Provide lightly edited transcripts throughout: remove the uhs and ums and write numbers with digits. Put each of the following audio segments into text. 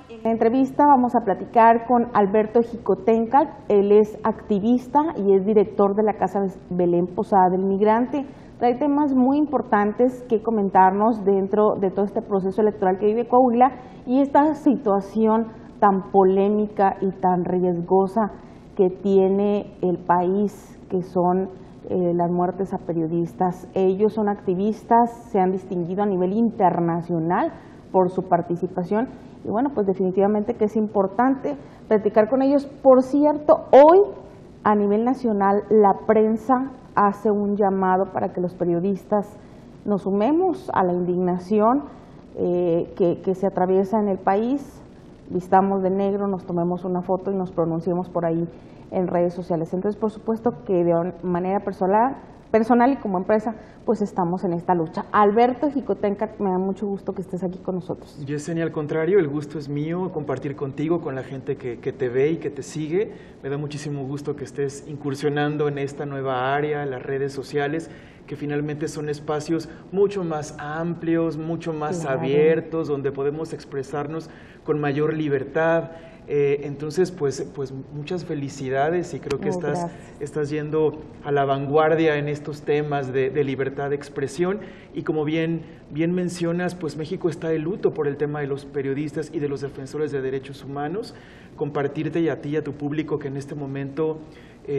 En la entrevista vamos a platicar con Alberto Jicotencal. Él es activista y es director de la Casa Belén Posada del Migrante. Trae temas muy importantes que comentarnos dentro de todo este proceso electoral que vive Coahuila y esta situación tan polémica y tan riesgosa que tiene el país, que son las muertes a periodistas. Ellos son activistas, se han distinguido a nivel internacional por su participación y bueno, pues definitivamente que es importante platicar con ellos. Por cierto, hoy a nivel nacional la prensa hace un llamado para que los periodistas nos sumemos a la indignación que se atraviesa en el país, vistamos de negro, nos tomemos una foto y nos pronunciemos por ahí en redes sociales. Entonces, por supuesto que de manera personal y como empresa, pues estamos en esta lucha. Alberto Jicotencal, me da mucho gusto que estés aquí con nosotros. Yesenia, al contrario, el gusto es mío, compartir contigo, con la gente que te ve y que te sigue. Me da muchísimo gusto que estés incursionando en esta nueva área, las redes sociales, que finalmente son espacios mucho más amplios, mucho más abiertos, donde podemos expresarnos con mayor libertad. Entonces, pues muchas felicidades y creo que estás yendo a la vanguardia en estos temas de libertad de expresión y como bien mencionas, pues México está de luto por el tema de los periodistas y de los defensores de derechos humanos. Compartirte y a ti y a tu público que en este momento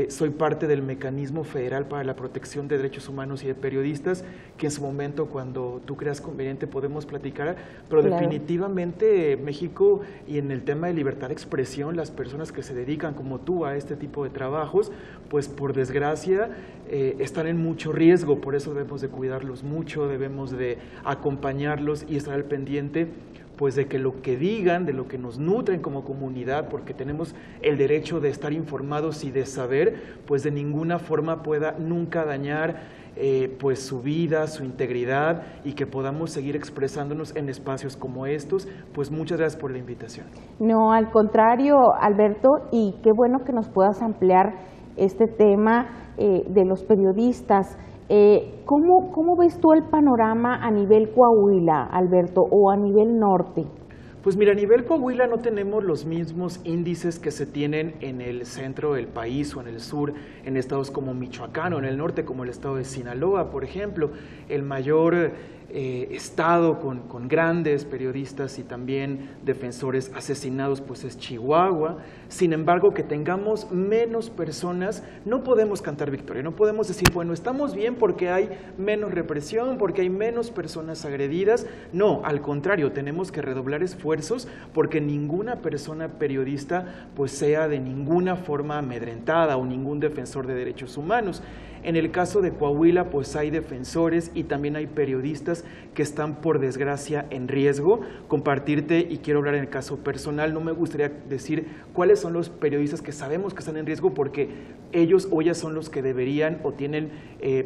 soy parte del Mecanismo Federal para la Protección de Derechos Humanos y de Periodistas, que en su momento, cuando tú creas conveniente, podemos platicar, pero definitivamente México y en el tema de libertad de expresión, las personas que se dedican como tú a este tipo de trabajos, pues por desgracia están en mucho riesgo, por eso debemos de cuidarlos mucho, debemos de acompañarlos y estar al pendiente pues de que lo que digan, de lo que nos nutren como comunidad, porque tenemos el derecho de estar informados y de saber, pues de ninguna forma pueda nunca dañar pues su vida, su integridad y que podamos seguir expresándonos en espacios como estos. Pues muchas gracias por la invitación. No, al contrario, Alberto, y qué bueno que nos puedas ampliar este tema de los periodistas. ¿Cómo ves tú el panorama a nivel Coahuila, Alberto, o a nivel norte? Pues mira, a nivel Coahuila no tenemos los mismos índices que se tienen en el centro del país o en el sur, en estados como Michoacán o en el norte como el estado de Sinaloa, por ejemplo. El mayor estado con grandes periodistas y también defensores asesinados pues es Chihuahua. Sin embargo, que tengamos menos personas, no podemos cantar victoria, no podemos decir, bueno, estamos bien porque hay menos represión, porque hay menos personas agredidas. No, al contrario, tenemos que redoblar esfuerzos porque ninguna persona periodista pues sea de ninguna forma amedrentada o ningún defensor de derechos humanos. En el caso de Coahuila, pues hay defensores y también hay periodistas que están, por desgracia, en riesgo. Compartirte, y quiero hablar en el caso personal, no me gustaría decir cuáles son los periodistas que sabemos que están en riesgo porque ellos o ellas son los que deberían o tienen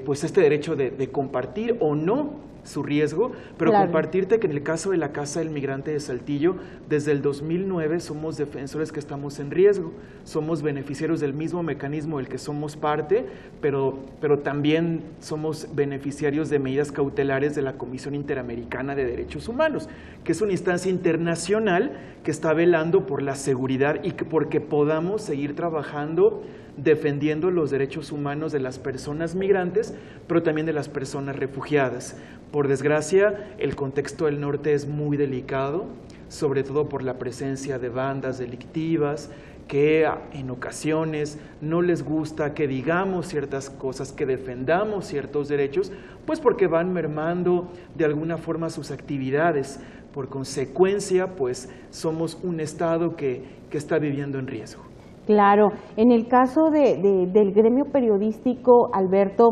pues este derecho de compartir o no su riesgo, pero compartirte que en el caso de la Casa del Migrante de Saltillo, desde el 2009 somos defensores que estamos en riesgo, somos beneficiarios del mismo mecanismo del que somos parte, pero también somos beneficiarios de medidas cautelares de la Comisión Interamericana de Derechos Humanos, que es una instancia internacional que está velando por la seguridad y porque podamos seguir trabajando defendiendo los derechos humanos de las personas migrantes, pero también de las personas refugiadas. Por desgracia, el contexto del norte es muy delicado, sobre todo por la presencia de bandas delictivas que en ocasiones no les gusta que digamos ciertas cosas, que defendamos ciertos derechos, pues porque van mermando de alguna forma sus actividades. Por consecuencia, pues somos un estado que está viviendo en riesgo. Claro, en el caso del gremio periodístico, Alberto,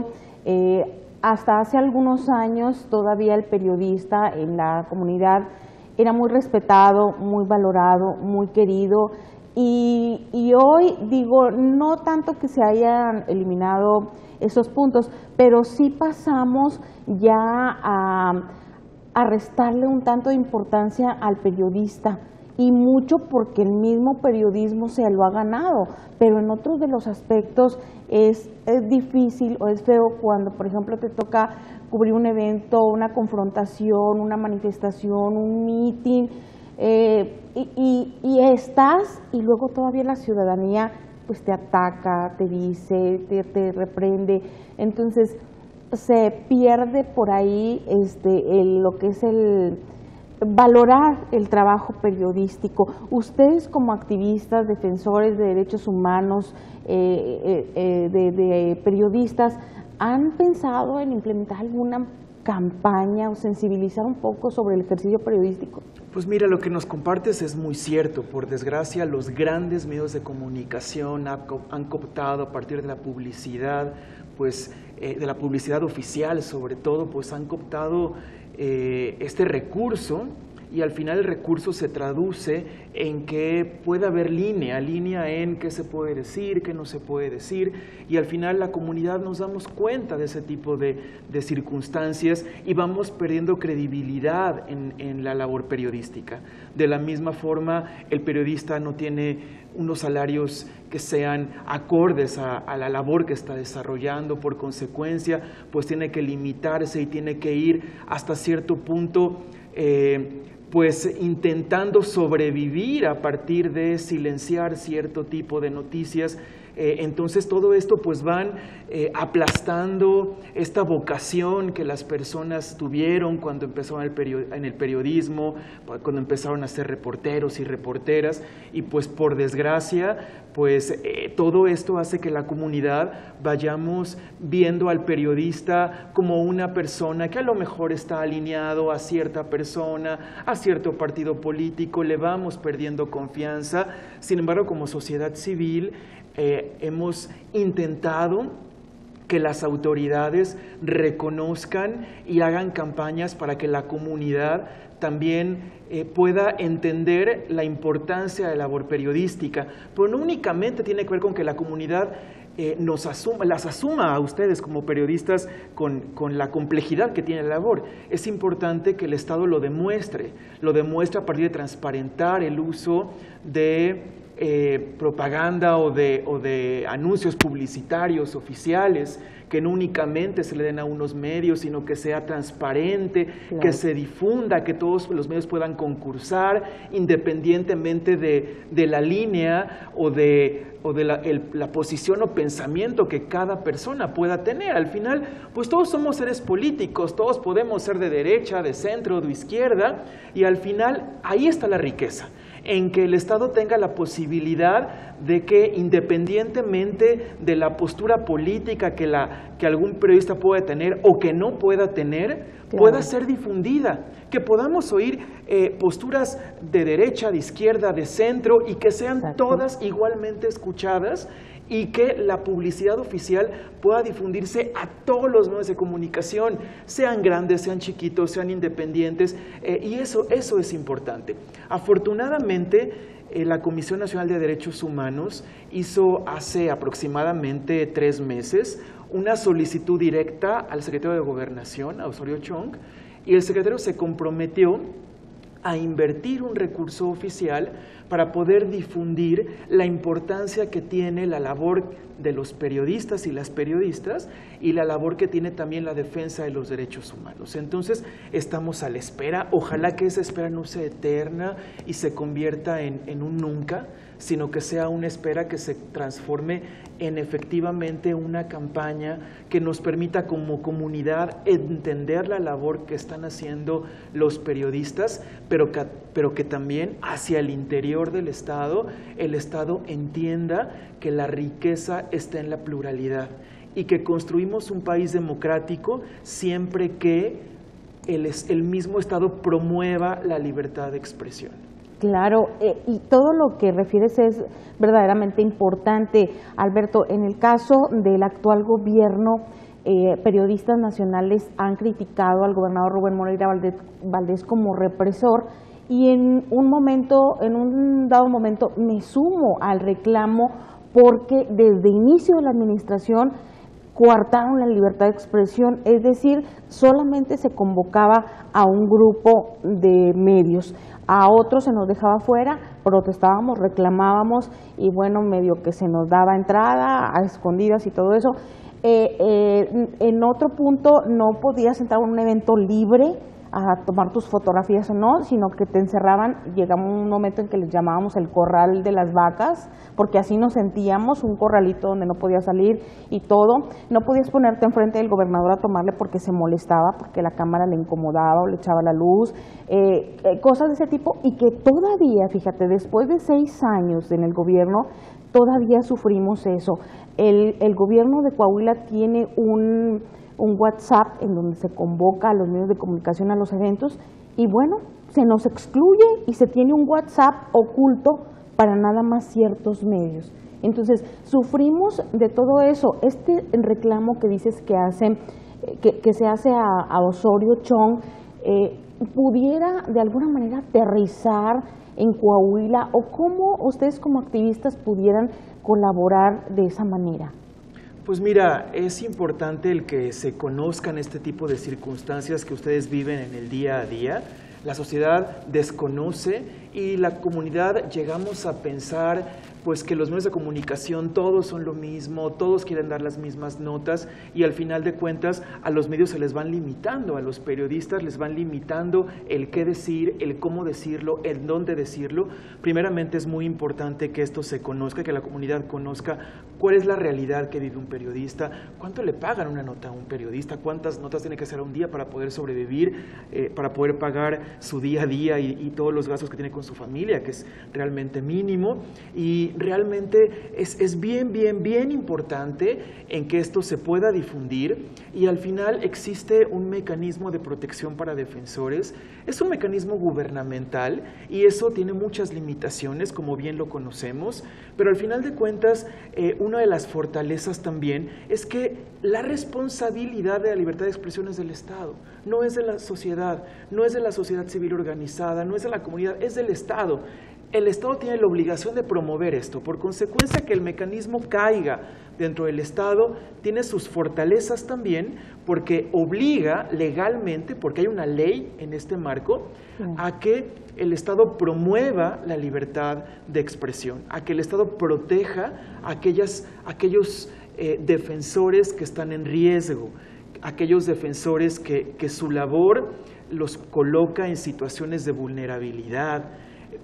hasta hace algunos años todavía el periodista en la comunidad era muy respetado, muy valorado, muy querido y hoy digo, no tanto que se hayan eliminado esos puntos, pero sí pasamos ya a restarle un tanto de importancia al periodista. y mucho porque el mismo periodismo se lo ha ganado, pero en otros de los aspectos es difícil o es feo cuando, por ejemplo, te toca cubrir un evento, una confrontación, una manifestación, un meeting, y estás y luego todavía la ciudadanía pues te ataca, te dice, te reprende. Entonces se pierde por ahí lo que es el valorar el trabajo periodístico. Ustedes como activistas, defensores de derechos humanos, de periodistas, ¿han pensado en implementar alguna campaña o sensibilizar un poco sobre el ejercicio periodístico? Pues mira, lo que nos compartes es muy cierto. Por desgracia, los grandes medios de comunicación han cooptado a partir de la publicidad, pues de la publicidad oficial sobre todo, pues han cooptado este recurso, y al final el recurso se traduce en que pueda haber línea en qué se puede decir, qué no se puede decir, y al final la comunidad nos damos cuenta de ese tipo de circunstancias y vamos perdiendo credibilidad en la labor periodística. De la misma forma, el periodista no tiene unos salarios que sean acordes a la labor que está desarrollando, por consecuencia, pues tiene que limitarse y tiene que ir hasta cierto punto pues intentando sobrevivir a partir de silenciar cierto tipo de noticias. Entonces todo esto pues van aplastando esta vocación que las personas tuvieron cuando empezaron en el periodismo, cuando empezaron a ser reporteros y reporteras, y pues por desgracia pues todo esto hace que la comunidad vayamos viendo al periodista como una persona que a lo mejor está alineado a cierta persona, a cierto partido político, le vamos perdiendo confianza. Sin embargo, como sociedad civil hemos intentado que las autoridades reconozcan y hagan campañas para que la comunidad también pueda entender la importancia de la labor periodística, pero no únicamente tiene que ver con que la comunidad las asuma a ustedes como periodistas con la complejidad que tiene la labor. Es importante que el Estado lo demuestre a partir de transparentar el uso de propaganda o de anuncios publicitarios oficiales, que no únicamente se le den a unos medios, sino que sea transparente, claro, que se difunda, que todos los medios puedan concursar, independientemente de la línea o de la posición o pensamiento que cada persona pueda tener. Al final, pues todos somos seres políticos, todos podemos ser de derecha, de centro, de izquierda, y al final ahí está la riqueza, en que el Estado tenga la posibilidad de que, independientemente de la postura política que algún periodista pueda tener o que no pueda tener, claro, pueda ser difundida, que podamos oír posturas de derecha, de izquierda, de centro, y que sean Exacto. todas igualmente escuchadas, y que la publicidad oficial pueda difundirse a todos los medios de comunicación, sean grandes, sean chiquitos, sean independientes, y eso es importante. Afortunadamente, la Comisión Nacional de Derechos Humanos hizo hace aproximadamente 3 meses una solicitud directa al secretario de Gobernación, a Osorio Chong, y el secretario se comprometió a invertir un recurso oficial para poder difundir la importancia que tiene la labor de los periodistas y las periodistas, y la labor que tiene también la defensa de los derechos humanos. Entonces, estamos a la espera. Ojalá que esa espera no sea eterna y se convierta en un nunca, sino que sea una espera que se transforme en efectivamente una campaña que nos permita como comunidad entender la labor que están haciendo los periodistas, pero que también hacia el interior del Estado, el Estado entienda que la riqueza está en la pluralidad y que construimos un país democrático siempre que el mismo Estado promueva la libertad de expresión. Claro, y todo lo que refieres es verdaderamente importante, Alberto. En el caso del actual gobierno, periodistas nacionales han criticado al gobernador Rubén Moreira Valdés como represor, y en un dado momento me sumo al reclamo, porque desde inicio de la administración coartaron la libertad de expresión, es decir, solamente se convocaba a un grupo de medios, a otros se nos dejaba fuera, protestábamos, reclamábamos y bueno, medio que se nos daba entrada a escondidas y todo eso. En otro punto no podías entrar a un evento libre a tomar tus fotografías o no, sino que te encerraban. Llegaba un momento en que les llamábamos el corral de las vacas, porque así nos sentíamos, un corralito donde no podías salir y todo. No podías ponerte enfrente del gobernador a tomarle porque se molestaba, porque la cámara le incomodaba o le echaba la luz, cosas de ese tipo, y que todavía, fíjate, después de 6 años en el gobierno, todavía sufrimos eso. El gobierno de Coahuila tiene un WhatsApp en donde se convoca a los medios de comunicación a los eventos y bueno, se nos excluye y se tiene un WhatsApp oculto para nada más ciertos medios. Entonces, sufrimos de todo eso. Este reclamo que dices que se hace a Osorio Chong, pudiera de alguna manera aterrizar en Coahuila, o cómo ustedes como activistas pudieran colaborar de esa manera. Pues mira, es importante el que se conozcan este tipo de circunstancias que ustedes viven en el día a día. La sociedad desconoce y la comunidad llegamos a pensar pues que los medios de comunicación todos son lo mismo, todos quieren dar las mismas notas y al final de cuentas a los medios se les van limitando, a los periodistas les van limitando el qué decir, el cómo decirlo, el dónde decirlo. Primeramente es muy importante que esto se conozca, que la comunidad conozca cuál es la realidad que vive un periodista, cuánto le pagan una nota a un periodista, cuántas notas tiene que hacer a un día para poder sobrevivir, para poder pagar su día a día y todos los gastos que tiene con su familia, que es realmente mínimo. Y realmente es bien importante en que esto se pueda difundir y al final existe un mecanismo de protección para defensores, es un mecanismo gubernamental y eso tiene muchas limitaciones, como bien lo conocemos, pero al final de cuentas una de las fortalezas también es que la responsabilidad de la libertad de expresión es del Estado, no es de la sociedad, no es de la sociedad civil organizada, no es de la comunidad, es del Estado. El Estado tiene la obligación de promover esto, por consecuencia que el mecanismo caiga dentro del Estado tiene sus fortalezas también porque obliga legalmente, porque hay una ley en este marco, a que el Estado promueva la libertad de expresión, a que el Estado proteja a aquellos defensores que están en riesgo, aquellos defensores que su labor los coloca en situaciones de vulnerabilidad.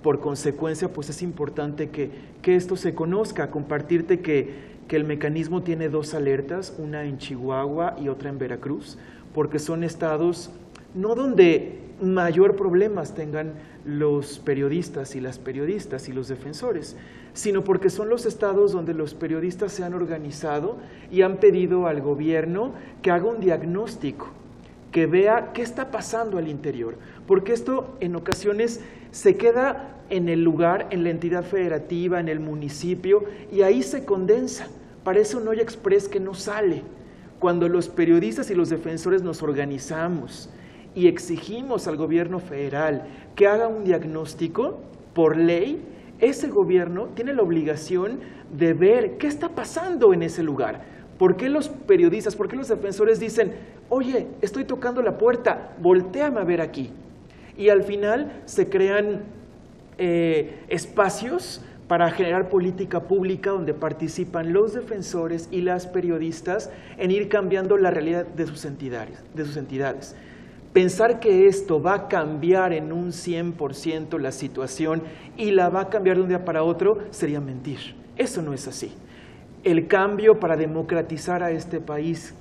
Por consecuencia, pues es importante que esto se conozca, compartirte que el mecanismo tiene 2 alertas, una en Chihuahua y otra en Veracruz, porque son estados no donde mayor problemas tengan los periodistas y las periodistas y los defensores, sino porque son los estados donde los periodistas se han organizado y han pedido al gobierno que haga un diagnóstico, que vea qué está pasando al interior, porque esto en ocasiones se queda en el lugar, en la entidad federativa, en el municipio, y ahí se condensa, parece un olla express que no sale. Cuando los periodistas y los defensores nos organizamos y exigimos al gobierno federal que haga un diagnóstico, por ley, ese gobierno tiene la obligación de ver qué está pasando en ese lugar. ¿Por qué los periodistas, por qué los defensores dicen, oye, estoy tocando la puerta, voltéame a ver aquí? Y al final se crean espacios para generar política pública donde participan los defensores y las periodistas en ir cambiando la realidad de sus entidades. Pensar que esto va a cambiar en un 100% la situación y la va a cambiar de un día para otro sería mentir. Eso no es así. El cambio para democratizar a este país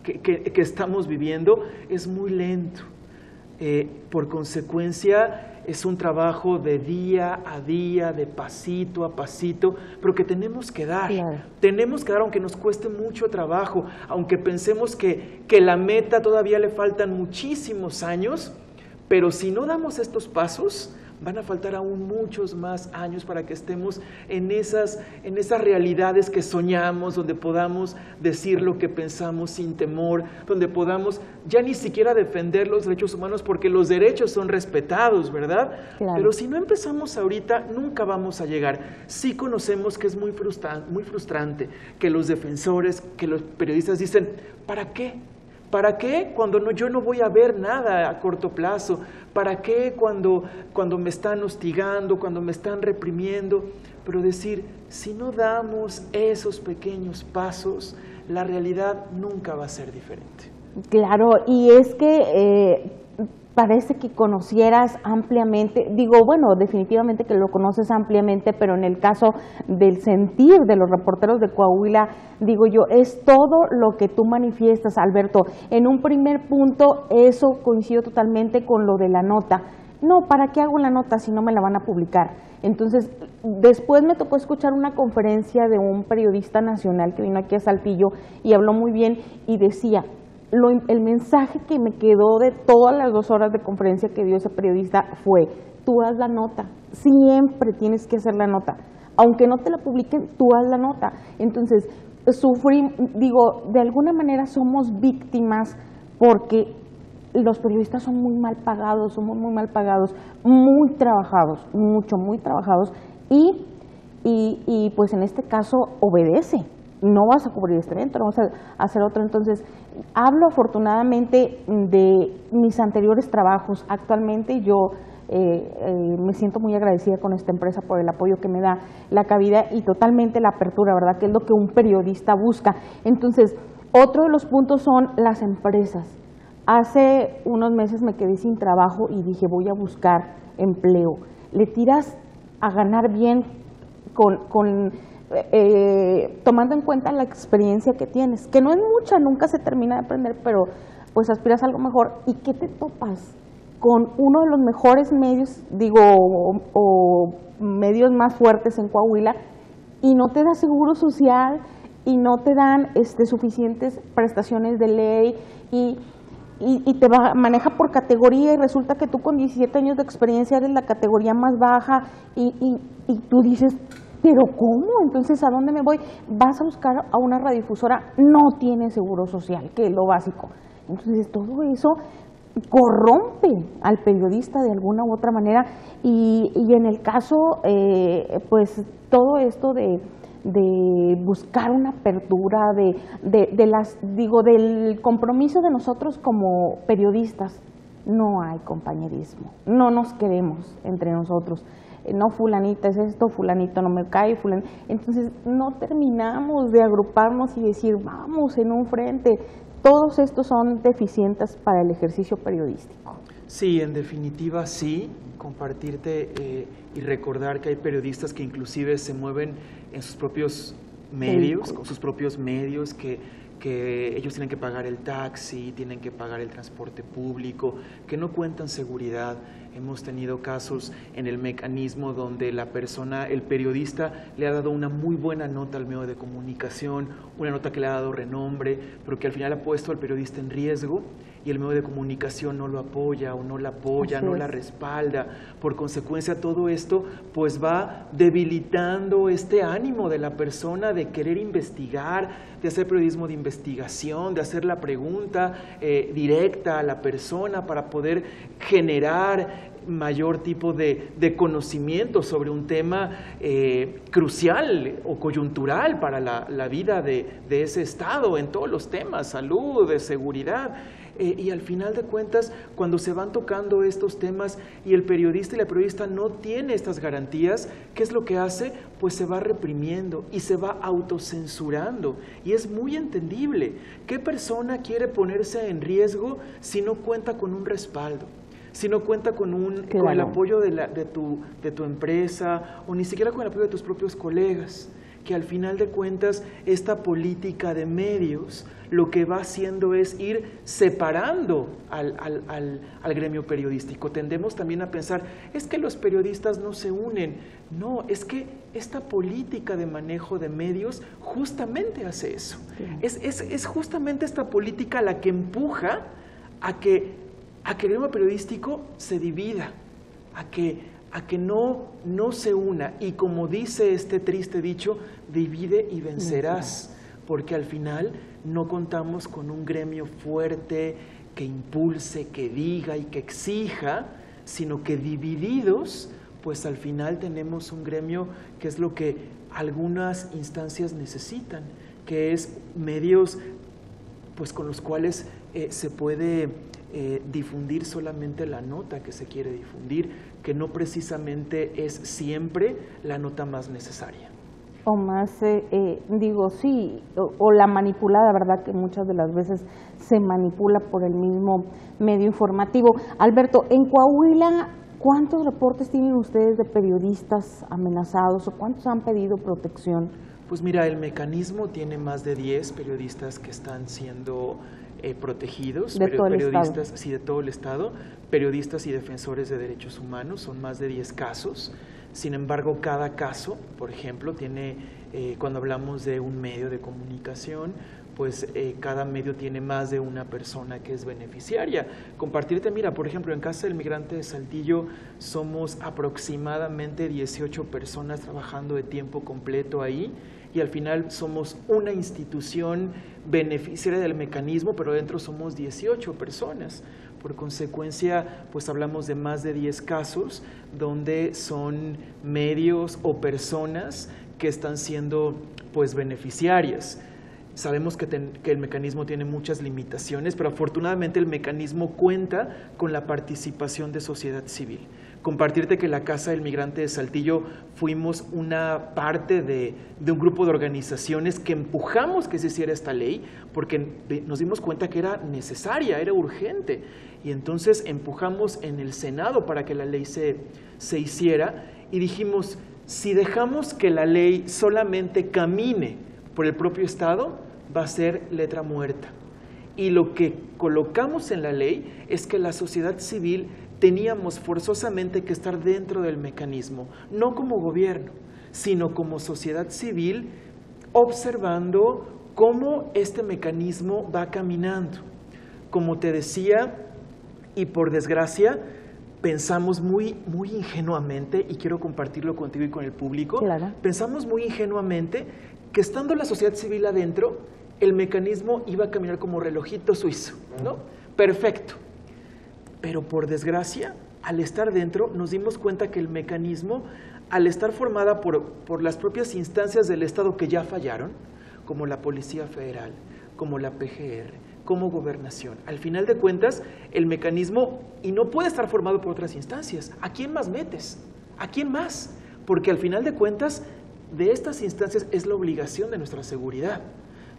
que estamos viviendo es muy lento. Por consecuencia, es un trabajo de día a día, de pasito a pasito, pero que tenemos que dar. Claro. Tenemos que dar, aunque nos cueste mucho trabajo, aunque pensemos que la meta todavía le faltan muchísimos años, pero si no damos estos pasos, van a faltar aún muchos más años para que estemos en esas realidades que soñamos, donde podamos decir lo que pensamos sin temor, donde podamos ya ni siquiera defender los derechos humanos porque los derechos son respetados, ¿verdad? Claro. Pero si no empezamos ahorita, nunca vamos a llegar. Sí conocemos que es muy frustrante que los defensores, que los periodistas dicen, ¿para qué? ¿Para qué cuando yo no voy a ver nada a corto plazo? ¿Para qué cuando me están hostigando, cuando me están reprimiendo? Pero decir, si no damos esos pequeños pasos, la realidad nunca va a ser diferente. Claro, y es que parece que conocieras ampliamente, digo, bueno, definitivamente que lo conoces ampliamente, pero en el caso del sentir de los reporteros de Coahuila, digo yo, es todo lo que tú manifiestas, Alberto. En un primer punto, eso coincido totalmente con lo de la nota. No, ¿para qué hago la nota si no me la van a publicar? Entonces, después me tocó escuchar una conferencia de un periodista nacional que vino aquí a Saltillo y habló muy bien y decía, el mensaje que me quedó de todas las 2 horas de conferencia que dio ese periodista fue, tú haz la nota, siempre tienes que hacer la nota, aunque no te la publiquen, tú haz la nota. Entonces, digo, de alguna manera somos víctimas porque los periodistas son muy mal pagados, somos muy mal pagados, muy trabajados, muy trabajados, y pues en este caso obedece. No vas a cubrir este evento, no vamos a hacer otro. Entonces, hablo afortunadamente de mis anteriores trabajos. Actualmente yo me siento muy agradecida con esta empresa por el apoyo que me da la cabida y totalmente la apertura, ¿verdad? Que es lo que un periodista busca. Entonces, otro de los puntos son las empresas. Hace unos meses me quedé sin trabajo y dije, voy a buscar empleo. Le tiras a ganar bien tomando en cuenta la experiencia que tienes, que no es mucha, nunca se termina de aprender, pero pues aspiras a algo mejor. ¿Y qué te topas? Con uno de los mejores medios, digo, o medios más fuertes en Coahuila, y no te da seguro social, y no te dan suficientes prestaciones de ley, y te maneja por categoría, y resulta que tú con 17 años de experiencia eres la categoría más baja, y tú dices, ¿pero cómo? Entonces, ¿a dónde me voy? Vas a buscar a una radiodifusora, no tiene seguro social, que es lo básico. Entonces, todo eso corrompe al periodista de alguna u otra manera, y en el caso, pues, todo esto de buscar una apertura, del compromiso de nosotros como periodistas, no hay compañerismo, no nos queremos entre nosotros. No, fulanita es esto, fulanito no me cae, entonces no terminamos de agruparnos y decir, vamos en un frente. Todos estos son deficientes para el ejercicio periodístico. Sí, en definitiva sí, compartirte y recordar que hay periodistas que inclusive se mueven en sus propios medios, con sus propios medios, que ellos tienen que pagar el taxi, tienen que pagar el transporte público, que no cuentan seguridad. Hemos tenido casos en el mecanismo donde el periodista le ha dado una muy buena nota al medio de comunicación, una nota que le ha dado renombre, pero que al final ha puesto al periodista en riesgo y el medio de comunicación no lo apoya o no la apoya, no la respalda. Por consecuencia, todo esto pues va debilitando este ánimo de la persona de querer investigar, de hacer periodismo de investigación, de hacer la pregunta directa a la persona para poder generar mayor tipo de conocimiento sobre un tema crucial o coyuntural para la vida de ese estado en todos los temas, salud, de seguridad. Y al final de cuentas, cuando se van tocando estos temas y el periodista y la periodista no tiene estas garantías, ¿qué es lo que hace? Pues se va reprimiendo y se va autocensurando. Y es muy entendible. ¿Qué persona quiere ponerse en riesgo si no cuenta con un respaldo? Si no cuenta con el apoyo de tu empresa o ni siquiera con el apoyo de tus propios colegas, que al final de cuentas esta política de medios lo que va haciendo es ir separando al gremio periodístico. Tendemos también a pensar, es que los periodistas no se unen. No, es que esta política de manejo de medios justamente hace eso. Es justamente esta política la que empuja a que el gremio periodístico se divida, a a que no se una, y como dice este triste dicho, divide y vencerás, porque al final no contamos con un gremio fuerte que impulse, que diga y que exija, sino que divididos, pues al final tenemos un gremio que es lo que algunas instancias necesitan, que es medios pues con los cuales se puede difundir solamente la nota que se quiere difundir, que no precisamente es siempre la nota más necesaria. O más, o la manipulada, ¿verdad? Que muchas de las veces se manipula por el mismo medio informativo. Alberto, en Coahuila, ¿cuántos reportes tienen ustedes de periodistas amenazados o cuántos han pedido protección? Pues mira, el mecanismo tiene más de 10 periodistas que están siendo protegidos. ¿De todo el periodistas, estado? Sí, de todo el estado. Periodistas y defensores de derechos humanos, son más de 10 casos. Sin embargo, cada caso, por ejemplo, tiene, cuando hablamos de un medio de comunicación, pues cada medio tiene más de una persona que es beneficiaria. Compartirte, mira, por ejemplo, en Casa del Migrante de Saltillo somos aproximadamente 18 personas trabajando de tiempo completo ahí, y al final somos una institución beneficiaria del mecanismo, pero dentro somos 18 personas. Por consecuencia, pues hablamos de más de 10 casos donde son medios o personas que están siendo pues beneficiarias. Sabemos que el mecanismo tiene muchas limitaciones, pero afortunadamente el mecanismo cuenta con la participación de sociedad civil. Compartirte que la Casa del Migrante de Saltillo fuimos una parte de un grupo de organizaciones que empujamos que se hiciera esta ley, porque nos dimos cuenta que era necesaria, era urgente, y entonces empujamos en el Senado para que la ley se hiciera, y dijimos, si dejamos que la ley solamente camine por el propio Estado, va a ser letra muerta. Y lo que colocamos en la ley es que la sociedad civil teníamos forzosamente que estar dentro del mecanismo, no como gobierno, sino como sociedad civil, observando cómo este mecanismo va caminando. Como te decía, y por desgracia, pensamos muy ingenuamente, y quiero compartirlo contigo y con el público, claro. Pensamos muy ingenuamente que estando la sociedad civil adentro, el mecanismo iba a caminar como relojito suizo, ¿no? Perfecto. Pero por desgracia, al estar dentro, nos dimos cuenta que el mecanismo, al estar formada por las propias instancias del Estado que ya fallaron, como la Policía Federal, como la PGR, como Gobernación, al final de cuentas, el mecanismo, y no puede estar formado por otras instancias. ¿A quién más metes? ¿A quién más? Porque al final de cuentas, de estas instancias es la obligación de nuestra seguridad,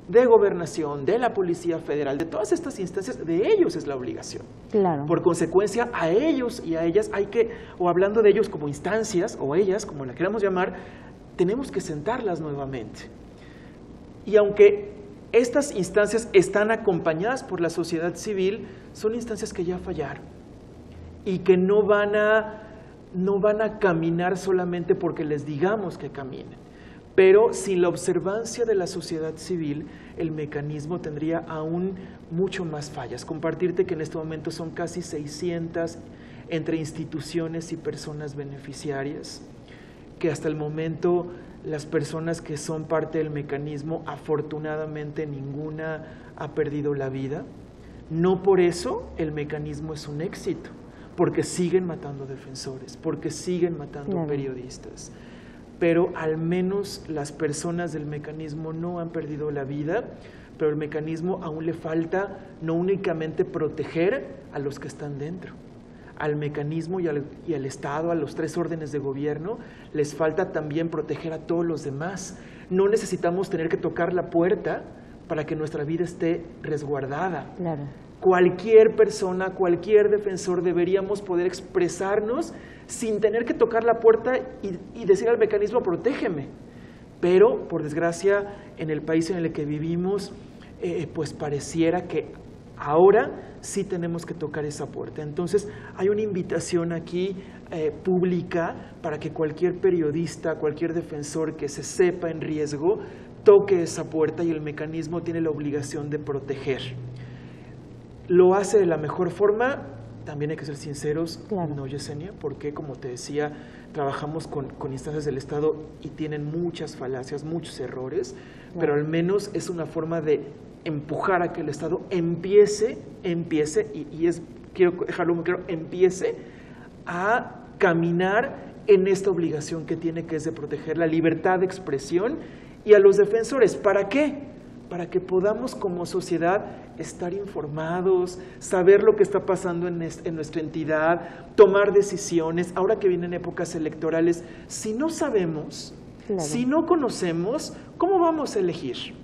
de Gobernación, de la Policía Federal, de todas estas instancias, de ellos es la obligación. Claro. Por consecuencia, a ellos y a ellas hay que, o hablando de ellos como instancias, o ellas, como la queramos llamar, tenemos que sentarlas nuevamente. Y aunque estas instancias están acompañadas por la sociedad civil, son instancias que ya fallaron y que no van a caminar solamente porque les digamos que caminen. Pero sin la observancia de la sociedad civil, el mecanismo tendría aún mucho más fallas. Compartirte que en este momento son casi 600 entre instituciones y personas beneficiarias, que hasta el momento las personas que son parte del mecanismo, afortunadamente ninguna ha perdido la vida. No por eso el mecanismo es un éxito, porque siguen matando defensores, porque siguen matando periodistas. Pero al menos las personas del mecanismo no han perdido la vida, pero el mecanismo aún le falta no únicamente proteger a los que están dentro, al mecanismo y al Estado, a los 3 órdenes de gobierno, les falta también proteger a todos los demás. No necesitamos tener que tocar la puerta para que nuestra vida esté resguardada. Claro. Cualquier persona, cualquier defensor deberíamos poder expresarnos sin tener que tocar la puerta y decir al mecanismo, protégeme. Pero, por desgracia, en el país en el que vivimos, pues pareciera que ahora sí tenemos que tocar esa puerta. Entonces, hay una invitación aquí pública para que cualquier periodista, cualquier defensor que se sepa en riesgo, toque esa puerta, y el mecanismo tiene la obligación de proteger. Lo hace de la mejor forma, también hay que ser sinceros, Claro. no, Yesenia, porque como te decía, trabajamos con instancias del Estado y tienen muchas falacias, muchos errores, Claro. pero al menos es una forma de empujar a que el Estado empiece, quiero dejarlo muy claro, empiece a caminar en esta obligación que tiene, que es de proteger la libertad de expresión, y a los defensores. ¿Para qué? Para que podamos como sociedad estar informados, saber lo que está pasando en nuestra entidad, tomar decisiones. Ahora que vienen épocas electorales, si no sabemos, Claro. si no conocemos, ¿cómo vamos a elegir?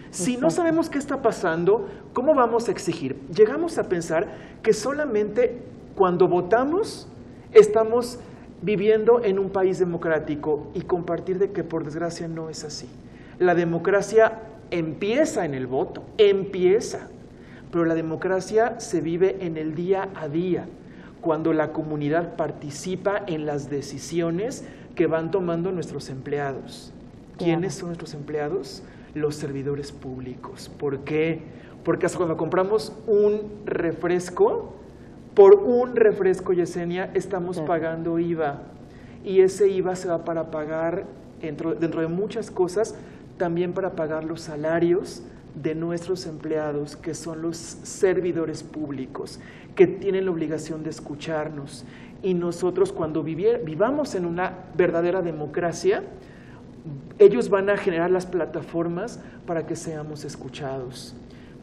Si no Exacto. sabemos qué está pasando, ¿cómo vamos a exigir? Llegamos a pensar que solamente cuando votamos estamos viviendo en un país democrático, y compartir de que por desgracia no es así. La democracia empieza en el voto, empieza, pero la democracia se vive en el día a día, cuando la comunidad participa en las decisiones que van tomando nuestros empleados. ¿Quiénes son nuestros empleados? Los servidores públicos. ¿Por qué? Porque hasta cuando compramos un refresco, por un refresco, Yesenia, estamos pagando IVA. Y ese IVA se va para pagar, dentro de muchas cosas, también para pagar los salarios de nuestros empleados, que son los servidores públicos, que tienen la obligación de escucharnos. Y nosotros, cuando vivamos en una verdadera democracia, ellos van a generar las plataformas para que seamos escuchados.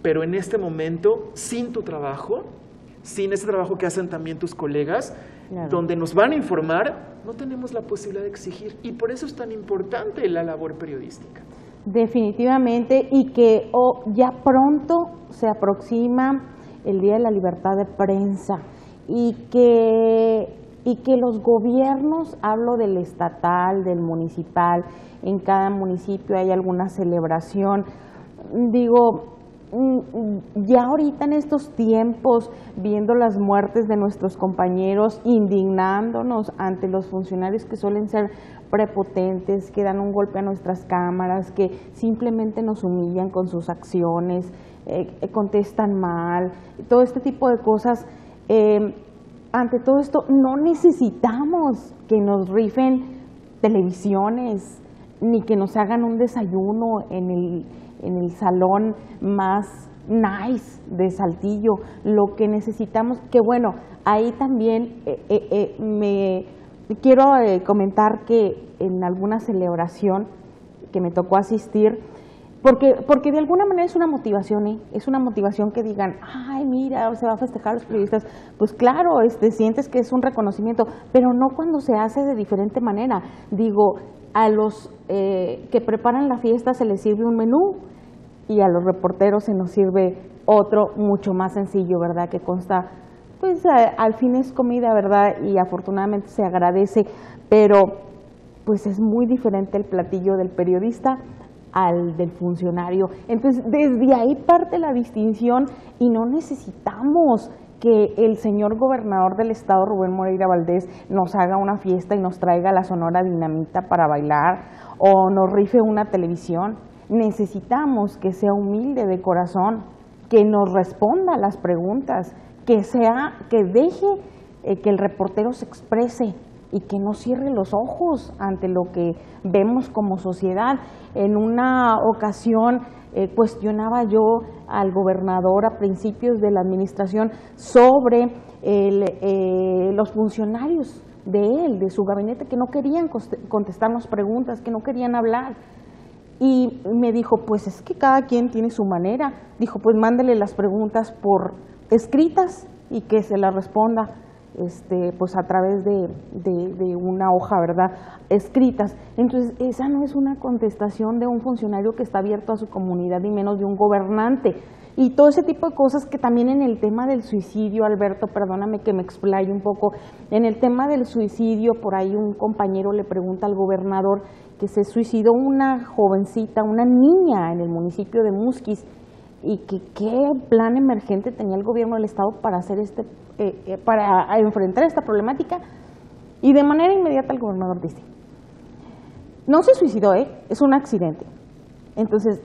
Pero en este momento, sin tu trabajo, sin ese trabajo que hacen también tus colegas, Claro. donde nos van a informar, no tenemos la posibilidad de exigir. Y por eso es tan importante la labor periodística. Definitivamente, y que ya pronto se aproxima el Día de la Libertad de Prensa, y que los gobiernos, hablo del estatal, del municipal, en cada municipio hay alguna celebración. Digo, ya ahorita en estos tiempos, viendo las muertes de nuestros compañeros, indignándonos ante los funcionarios que suelen ser prepotentes, que dan un golpe a nuestras cámaras, que simplemente nos humillan con sus acciones, contestan mal, todo este tipo de cosas. Ante todo esto, no necesitamos que nos rifen televisiones, ni que nos hagan un desayuno en el salón más nice de Saltillo. Lo que necesitamos, que bueno, ahí también me quiero comentar que en alguna celebración que me tocó asistir, porque de alguna manera es una motivación, es una motivación que digan, ay, mira, se va a festejar a los periodistas. Pues claro, sientes que es un reconocimiento, pero no cuando se hace de diferente manera. Digo, a los que preparan la fiesta se les sirve un menú, y a los reporteros se nos sirve otro mucho más sencillo, ¿verdad? Que consta, pues al fin es comida, ¿verdad? Y afortunadamente se agradece, pero pues es muy diferente el platillo del periodista al del funcionario. Entonces, desde ahí parte la distinción, y no necesitamos que el señor gobernador del estado, Rubén Moreira Valdés, nos haga una fiesta y nos traiga la Sonora Dinamita para bailar, o nos rife una televisión. Necesitamos que sea humilde de corazón, que nos responda a las preguntas, que deje que el reportero se exprese, y que no cierre los ojos ante lo que vemos como sociedad. En una ocasión cuestionaba yo al gobernador a principios de la administración sobre los funcionarios de su gabinete, que no querían contestarnos preguntas, que no querían hablar. Y me dijo, pues es que cada quien tiene su manera. Dijo, pues mándele las preguntas por escritas y que se las responda pues a través de una hoja, ¿verdad?, escritas. Entonces, esa no es una contestación de un funcionario que está abierto a su comunidad, y menos de un gobernante. Y todo ese tipo de cosas que también en el tema del suicidio, Alberto, perdóname que me explaye un poco, en el tema del suicidio, por ahí un compañero le pregunta al gobernador que se suicidó una jovencita, una niña en el municipio de Musquis, y que qué plan emergente tenía el gobierno del estado para hacer para enfrentar esta problemática. Y de manera inmediata el gobernador dice, no se suicidó, es un accidente. Entonces,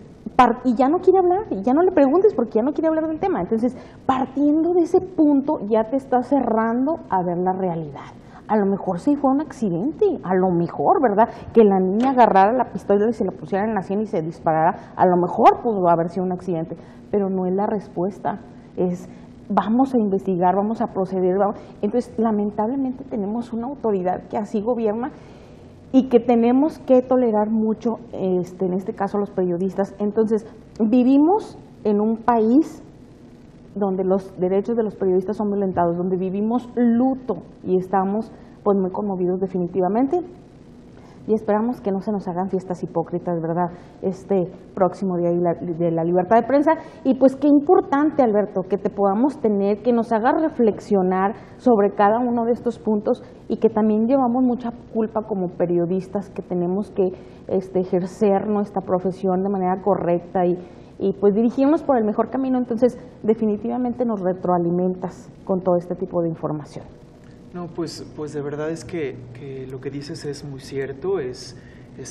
y ya no quiere hablar, y ya no le preguntes porque ya no quiere hablar del tema. Entonces, partiendo de ese punto, ya te está cerrando a ver la realidad. A lo mejor sí fue un accidente, a lo mejor, ¿verdad? Que la niña agarrara la pistola y se la pusiera en la sien y se disparara, a lo mejor pudo haber sido un accidente, pero no es la respuesta, es vamos a investigar, vamos a proceder. Entonces, lamentablemente tenemos una autoridad que así gobierna y que tenemos que tolerar mucho, en este caso los periodistas. Entonces, vivimos en un país donde los derechos de los periodistas son violentados, donde vivimos luto y estamos pues muy conmovidos definitivamente, y esperamos que no se nos hagan fiestas hipócritas, ¿verdad?, este próximo día de la libertad de prensa. Y pues qué importante, Alberto, que te podamos tener, que nos haga reflexionar sobre cada uno de estos puntos, y que también llevamos mucha culpa como periodistas, que tenemos que ejercer nuestra profesión de manera correcta y pues dirigirnos por el mejor camino. Entonces, definitivamente nos retroalimentas con todo este tipo de información. No, pues de verdad es que lo que dices es muy cierto, es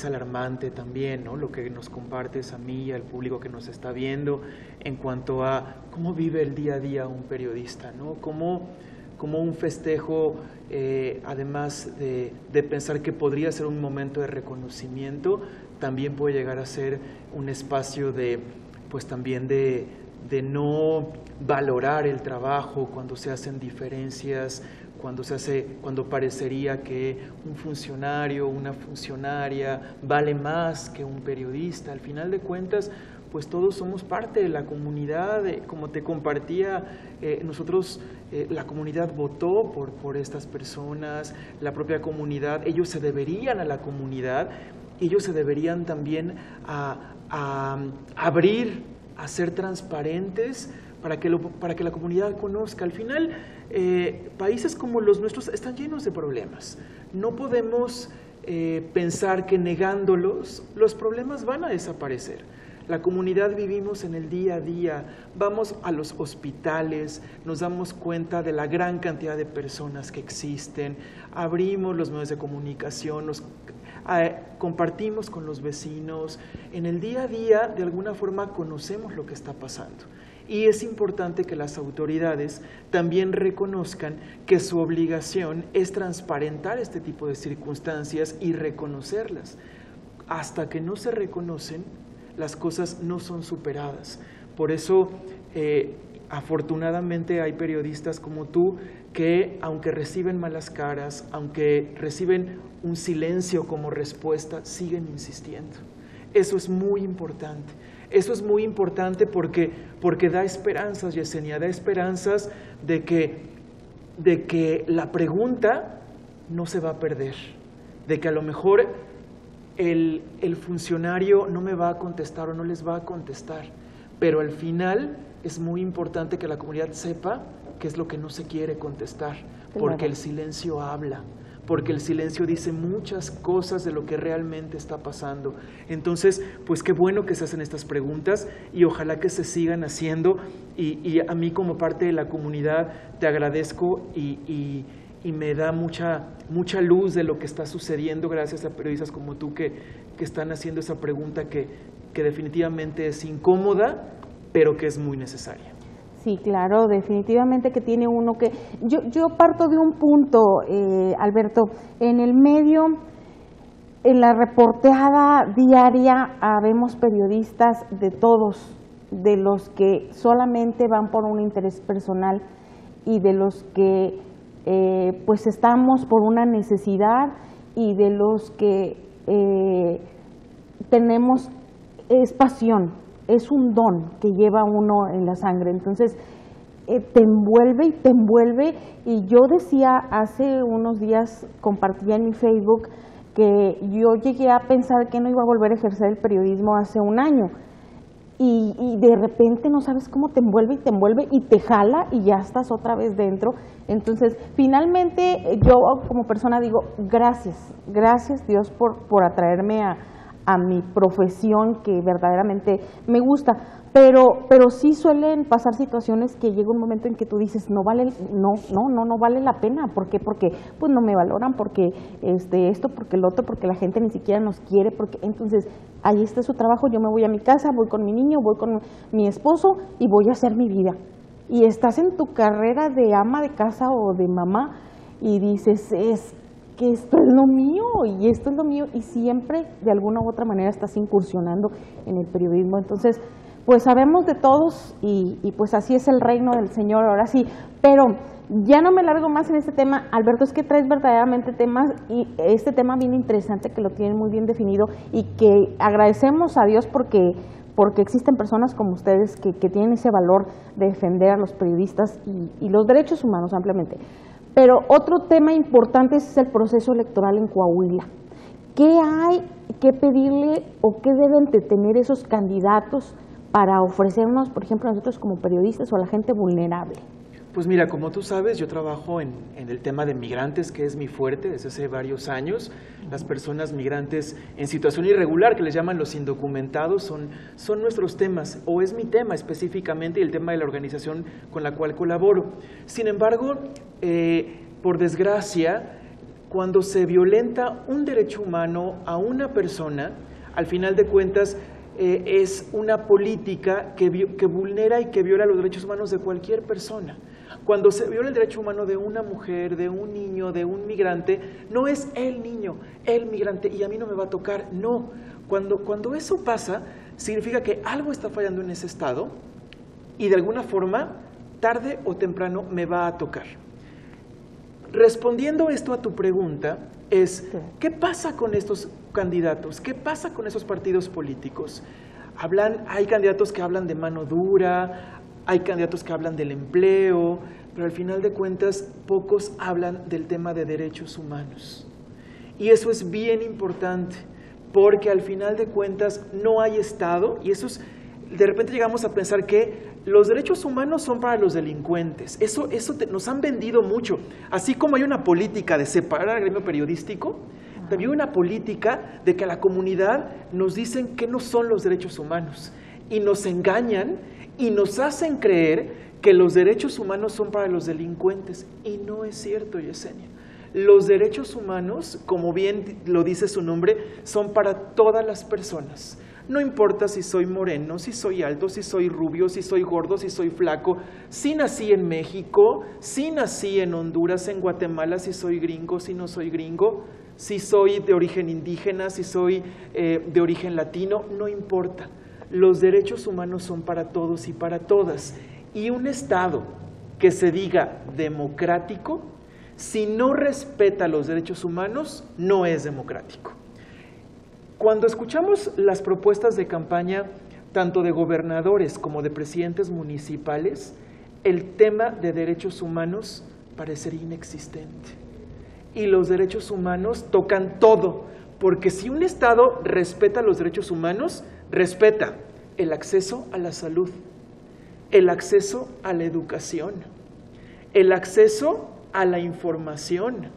alarmante también, ¿no?, lo que nos compartes a mí y al público que nos está viendo en cuanto a cómo vive el día a día un periodista, ¿no?, cómo un festejo, además de pensar que podría ser un momento de reconocimiento, también puede llegar a ser un espacio pues también de no valorar el trabajo cuando se hacen diferencias, cuando parecería que un funcionario, una funcionaria vale más que un periodista. Al final de cuentas, pues todos somos parte de la comunidad, como te compartía, nosotros, la comunidad votó por estas personas, la propia comunidad, ellos se deberían a la comunidad, ellos se deberían también a abrir, a ser transparentes para que la comunidad conozca. Al final, países como los nuestros están llenos de problemas. No podemos pensar que negándolos, los problemas van a desaparecer. La comunidad vivimos en el día a día, vamos a los hospitales, nos damos cuenta de la gran cantidad de personas que existen, abrimos los medios de comunicación, compartimos con los vecinos. En el día a día, de alguna forma, conocemos lo que está pasando. Y es importante que las autoridades también reconozcan que su obligación es transparentar este tipo de circunstancias y reconocerlas. Hasta que no se reconocen, las cosas no son superadas. Por eso, afortunadamente, hay periodistas como tú que, aunque reciben malas caras, aunque reciben un silencio como respuesta, siguen insistiendo. Eso es muy importante. Eso es muy importante porque da esperanzas, Yesenia, da esperanzas de que la pregunta no se va a perder, de que a lo mejor el funcionario no me va a contestar o no les va a contestar, pero al final es muy importante que la comunidad sepa qué es lo que no se quiere contestar, porque el silencio habla, porque el silencio dice muchas cosas de lo que realmente está pasando. Entonces, pues qué bueno que se hacen estas preguntas y ojalá que se sigan haciendo, y a mí como parte de la comunidad te agradezco y me da mucha luz de lo que está sucediendo gracias a periodistas como tú que están haciendo esa pregunta que definitivamente es incómoda, pero que es muy necesaria. Sí, claro, definitivamente que tiene uno que... Yo parto de un punto, Alberto, en el medio, en la reporteada diaria, habemos periodistas de todos, de los que solamente van por un interés personal y de los que pues estamos por una necesidad y de los que tenemos, es pasión. Es un don que lleva uno en la sangre. Entonces, te envuelve y te envuelve. Y yo decía hace unos días, compartía en mi Facebook, que yo llegué a pensar que no iba a volver a ejercer el periodismo hace un año. Y de repente no sabes cómo te envuelve y te jala y ya estás otra vez dentro. Entonces, finalmente, yo como persona digo, gracias Dios por atraerme a mi profesión, que verdaderamente me gusta, pero sí suelen pasar situaciones que llega un momento en que tú dices, no vale la pena. ¿Por qué? Porque pues no me valoran, porque esto, porque el otro, porque la gente ni siquiera nos quiere, porque entonces ahí está su trabajo, yo me voy a mi casa, voy con mi niño, voy con mi esposo y voy a hacer mi vida. Y estás en tu carrera de ama de casa o de mamá y dices, es que esto es lo mío y esto es lo mío, y siempre de alguna u otra manera estás incursionando en el periodismo. Entonces, pues sabemos de todos y pues así es el reino del Señor, ahora sí. Pero ya no me largo más en este tema, Alberto, es que traes verdaderamente temas, y este tema bien interesante que lo tienen muy bien definido y que agradecemos a Dios porque existen personas como ustedes que tienen ese valor de defender a los periodistas y los derechos humanos ampliamente. Pero otro tema importante es el proceso electoral en Coahuila. ¿Qué hay que pedirle o qué deben de tener esos candidatos para ofrecernos, por ejemplo, a nosotros como periodistas o a la gente vulnerable? Pues mira, como tú sabes, yo trabajo en el tema de migrantes, que es mi fuerte desde hace varios años. Las personas migrantes en situación irregular, que les llaman los indocumentados, son nuestros temas, o es mi tema específicamente y el tema de la organización con la cual colaboro. Sin embargo, por desgracia, cuando se violenta un derecho humano a una persona, al final de cuentas, es una política que vulnera y que viola los derechos humanos de cualquier persona. Cuando se viola el derecho humano de una mujer, de un niño, de un migrante, no es el niño, el migrante, y a mí no me va a tocar, no. Cuando eso pasa, significa que algo está fallando en ese estado y de alguna forma, tarde o temprano, me va a tocar. Respondiendo esto a tu pregunta, ¿qué pasa con estos candidatos? ¿Qué pasa con esos partidos políticos? Hay candidatos que hablan de mano dura, hay candidatos que hablan del empleo, pero al final de cuentas pocos hablan del tema de derechos humanos. Y eso es bien importante, porque al final de cuentas no hay Estado, y de repente llegamos a pensar que los derechos humanos son para los delincuentes. Eso nos han vendido mucho. Así como hay una política de separar al gremio periodístico, también hay una política de que a la comunidad nos dicen que no son los derechos humanos, y nos engañan y nos hacen creer que los derechos humanos son para los delincuentes, y no es cierto, Yesenia. Los derechos humanos, como bien lo dice su nombre, son para todas las personas. No importa si soy moreno, si soy alto, si soy rubio, si soy gordo, si soy flaco, si nací en México, si nací en Honduras, en Guatemala, si soy gringo, si no soy gringo, si soy de origen indígena, si soy de origen latino, no importa. Los derechos humanos son para todos y para todas. Y un Estado que se diga democrático, si no respeta los derechos humanos, no es democrático. Cuando escuchamos las propuestas de campaña, tanto de gobernadores como de presidentes municipales, el tema de derechos humanos parecería inexistente. Y los derechos humanos tocan todo, porque si un Estado respeta los derechos humanos, respeta el acceso a la salud, el acceso a la educación, el acceso a la información,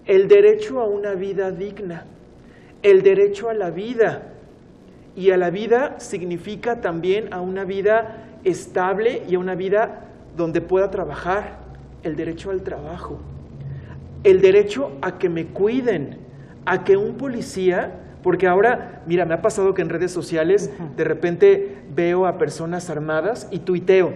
el derecho a una vida digna, el derecho a la vida. Y a la vida significa también a una vida estable y a una vida donde pueda trabajar, el derecho al trabajo, el derecho a que me cuiden, a que un policía, porque ahora, mira, me ha pasado que en redes sociales de repente veo a personas armadas y tuiteo,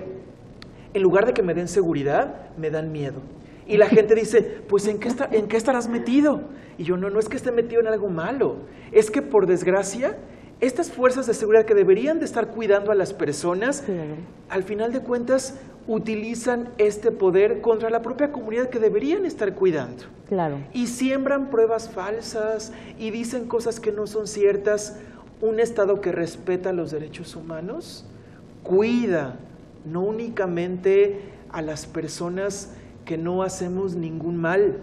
en lugar de que me den seguridad, me dan miedo. Y la gente dice, pues ¿en qué estarás metido? Y yo, no es que esté metido en algo malo, es que por desgracia, estas fuerzas de seguridad que deberían de estar cuidando a las personas, al final de cuentas, utilizan este poder contra la propia comunidad que deberían estar cuidando. Claro. Y siembran pruebas falsas y dicen cosas que no son ciertas. Un Estado que respeta los derechos humanos cuida no únicamente a las personas que no hacemos ningún mal,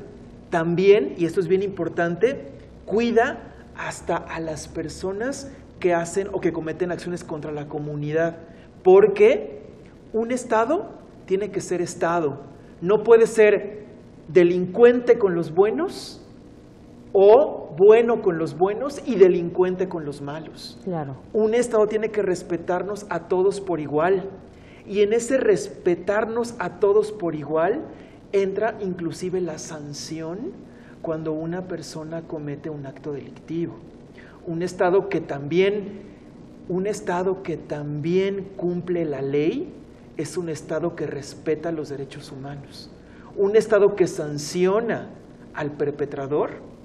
también, y esto es bien importante, cuida hasta a las personas que hacen o que cometen acciones contra la comunidad, porque un Estado tiene que ser Estado, no puede ser delincuente con los buenos o bueno con los buenos y delincuente con los malos. Claro. Un Estado tiene que respetarnos a todos por igual, y en ese respetarnos a todos por igual entra inclusive la sanción cuando una persona comete un acto delictivo. Un Estado que también cumple la ley es un Estado que respeta los derechos humanos. Un Estado que sanciona al perpetrador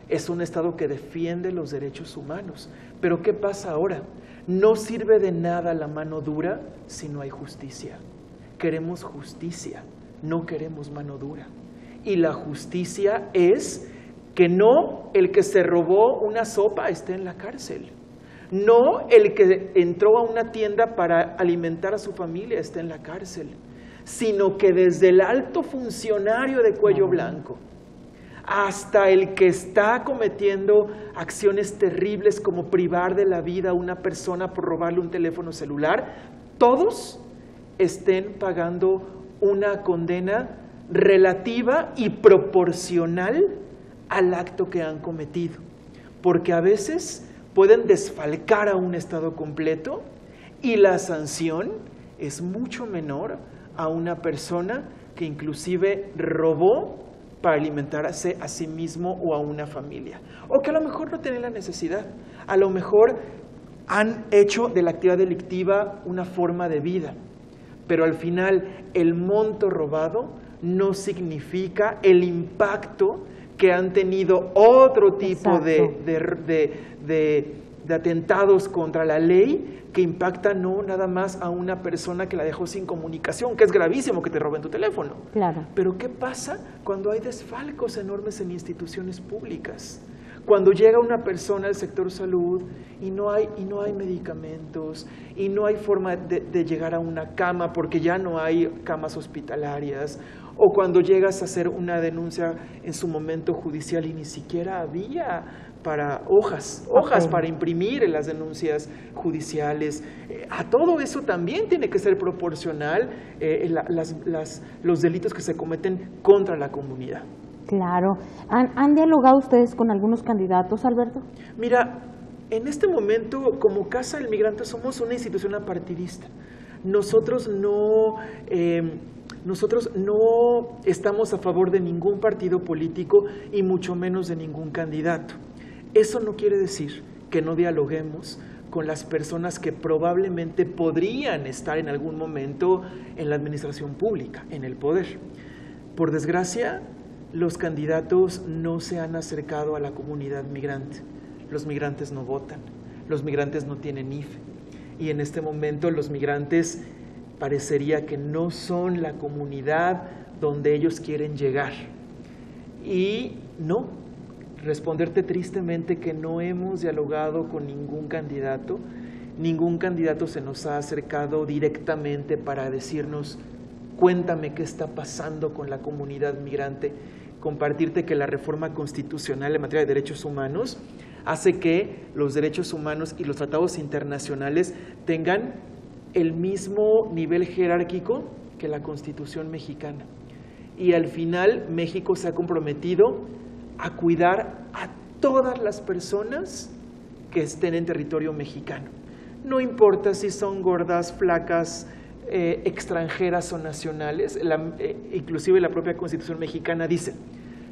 es un Estado que defiende los derechos humanos. Pero ¿qué pasa ahora? No sirve de nada la mano dura si no hay justicia. Queremos justicia, no queremos mano dura. Y la justicia es que no el que se robó una sopa esté en la cárcel. No el que entró a una tienda para alimentar a su familia esté en la cárcel, sino que desde el alto funcionario de cuello blanco hasta el que está cometiendo acciones terribles como privar de la vida a una persona por robarle un teléfono celular, todos estén pagando una condena relativa y proporcional al acto que han cometido. Porque a veces pueden desfalcar a un Estado completo y la sanción es mucho menor a una persona que inclusive robó para alimentarse a sí mismo o a una familia. O que a lo mejor no tienen la necesidad, a lo mejor han hecho de la actividad delictiva una forma de vida, pero al final el monto robado no significa el impacto que han tenido otro tipo de atentados contra la ley que impactan no nada más a una persona que la dejó sin comunicación, que es gravísimo que te roben tu teléfono. Claro. Pero ¿qué pasa cuando hay desfalcos enormes en instituciones públicas? Cuando llega una persona al sector salud y no hay medicamentos y no hay forma de llegar a una cama porque ya no hay camas hospitalarias, o cuando llegas a hacer una denuncia en su momento judicial y ni siquiera había para hojas para imprimir en las denuncias judiciales. A todo eso también tiene que ser proporcional los delitos que se cometen contra la comunidad. Claro. ¿Han dialogado ustedes con algunos candidatos, Alberto? Mira, en este momento, como Casa del Migrante, somos una institución apartidista. Nosotros no estamos a favor de ningún partido político y mucho menos de ningún candidato. Eso no quiere decir que no dialoguemos con las personas que probablemente podrían estar en algún momento en la administración pública, en el poder. Por desgracia, los candidatos no se han acercado a la comunidad migrante. Los migrantes no votan, los migrantes no tienen IFE. Y en este momento los migrantes parecería que no son la comunidad donde ellos quieren llegar. Y no, responderte tristemente que no hemos dialogado con ningún candidato se nos ha acercado directamente para decirnos, cuéntame qué está pasando con la comunidad migrante. Compartirte que la reforma constitucional en materia de derechos humanos hace que los derechos humanos y los tratados internacionales tengan el mismo nivel jerárquico que la Constitución mexicana. Y al final México se ha comprometido a cuidar a todas las personas que estén en territorio mexicano. No importa si son gordas, flacas, extranjeras o nacionales, inclusive la propia Constitución mexicana dice,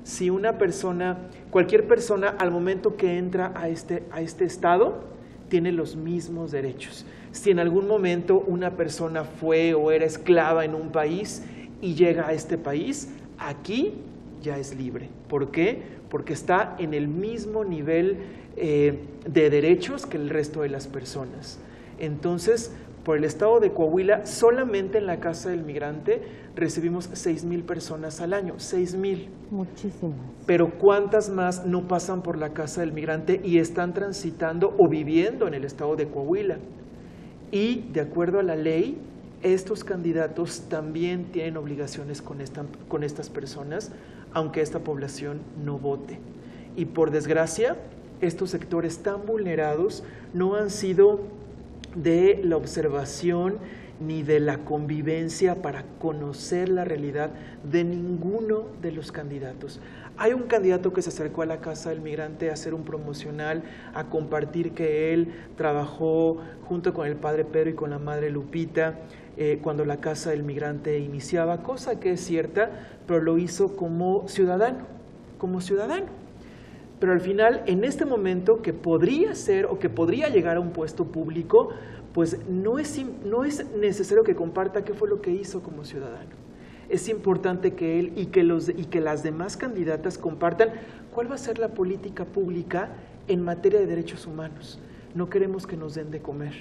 si una persona, cualquier persona al momento que entra a este estado, tiene los mismos derechos. Si en algún momento una persona fue o era esclava en un país y llega a este país, aquí ya es libre. ¿Por qué? Porque está en el mismo nivel de derechos que el resto de las personas. Entonces, por el estado de Coahuila, solamente en la Casa del Migrante recibimos 6,000 personas al año, 6,000. Muchísimas. Pero ¿cuántas más no pasan por la Casa del Migrante y están transitando o viviendo en el estado de Coahuila? Y de acuerdo a la ley, estos candidatos también tienen obligaciones con estas personas, aunque esta población no vote. Y por desgracia, estos sectores tan vulnerados no han sido de la observación ni de la convivencia para conocer la realidad de ninguno de los candidatos. Hay un candidato que se acercó a la Casa del Migrante a hacer un promocional, a compartir que él trabajó junto con el padre Pedro y con la madre Lupita cuando la Casa del Migrante iniciaba, cosa que es cierta, pero lo hizo como ciudadano. Pero al final, en este momento que podría ser o que podría llegar a un puesto público, pues no es necesario que comparta qué fue lo que hizo como ciudadano. Es importante que él y que las demás candidatas compartan cuál va a ser la política pública en materia de derechos humanos. No queremos que nos den de comer,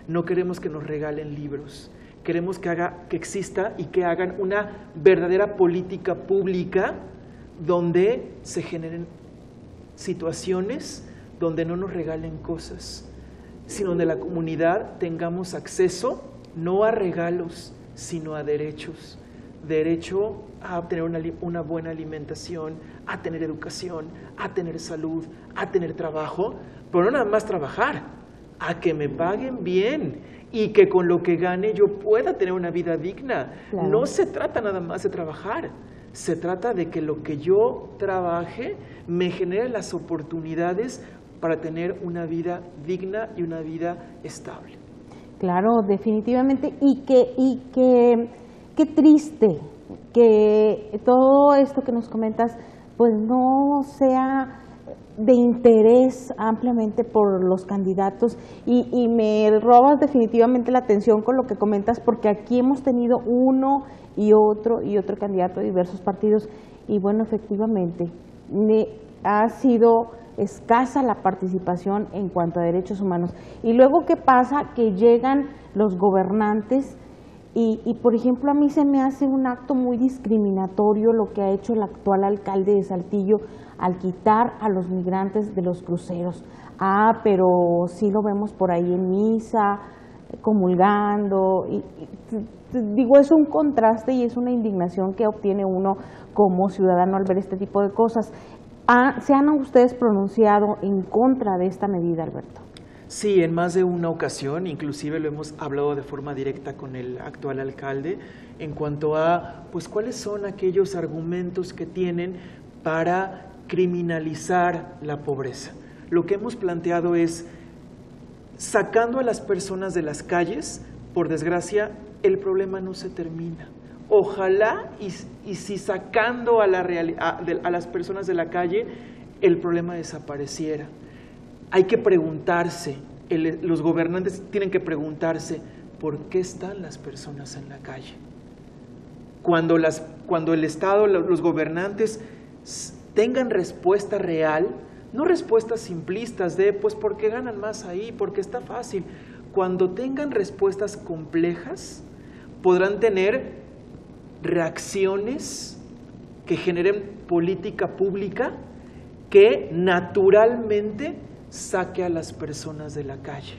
no queremos que nos regalen libros, queremos que exista y que hagan una verdadera política pública donde se generen situaciones donde no nos regalen cosas, sino donde la comunidad tengamos acceso no a regalos, sino a derechos. Derecho a obtener una buena alimentación, a tener educación, a tener salud, a tener trabajo, pero no nada más trabajar, a que me paguen bien y que con lo que gane yo pueda tener una vida digna. Claro. No se trata nada más de trabajar, se trata de que lo que yo trabaje me genere las oportunidades para tener una vida digna y una vida estable. Claro, definitivamente, y qué triste que todo esto que nos comentas pues no sea de interés ampliamente por los candidatos y me robas definitivamente la atención con lo que comentas, porque aquí hemos tenido uno y otro candidato de diversos partidos y bueno, efectivamente ha sido escasa la participación en cuanto a derechos humanos. Y luego, ¿qué pasa? Que llegan los gobernantes y por ejemplo, a mí se me hace un acto muy discriminatorio lo que ha hecho el actual alcalde de Saltillo al quitar a los migrantes de los cruceros. Pero sí lo vemos por ahí en misa, comulgando, digo, es un contraste y es una indignación que obtiene uno como ciudadano al ver este tipo de cosas. ¿Se han ustedes pronunciado en contra de esta medida, Alberto? Sí, en más de una ocasión, inclusive lo hemos hablado de forma directa con el actual alcalde en cuanto a, pues, cuáles son aquellos argumentos que tienen para criminalizar la pobreza. Lo que hemos planteado es, sacando a las personas de las calles, por desgracia, el problema no se termina. Ojalá y si sacando a las personas de la calle, el problema desapareciera. Hay que preguntarse, los gobernantes tienen que preguntarse, ¿por qué están las personas en la calle? Cuando el Estado, los gobernantes tengan respuesta real, no respuestas simplistas de, pues, porque ganan más ahí, porque está fácil. Cuando tengan respuestas complejas, podrán tener reacciones que generen política pública que naturalmente saque a las personas de la calle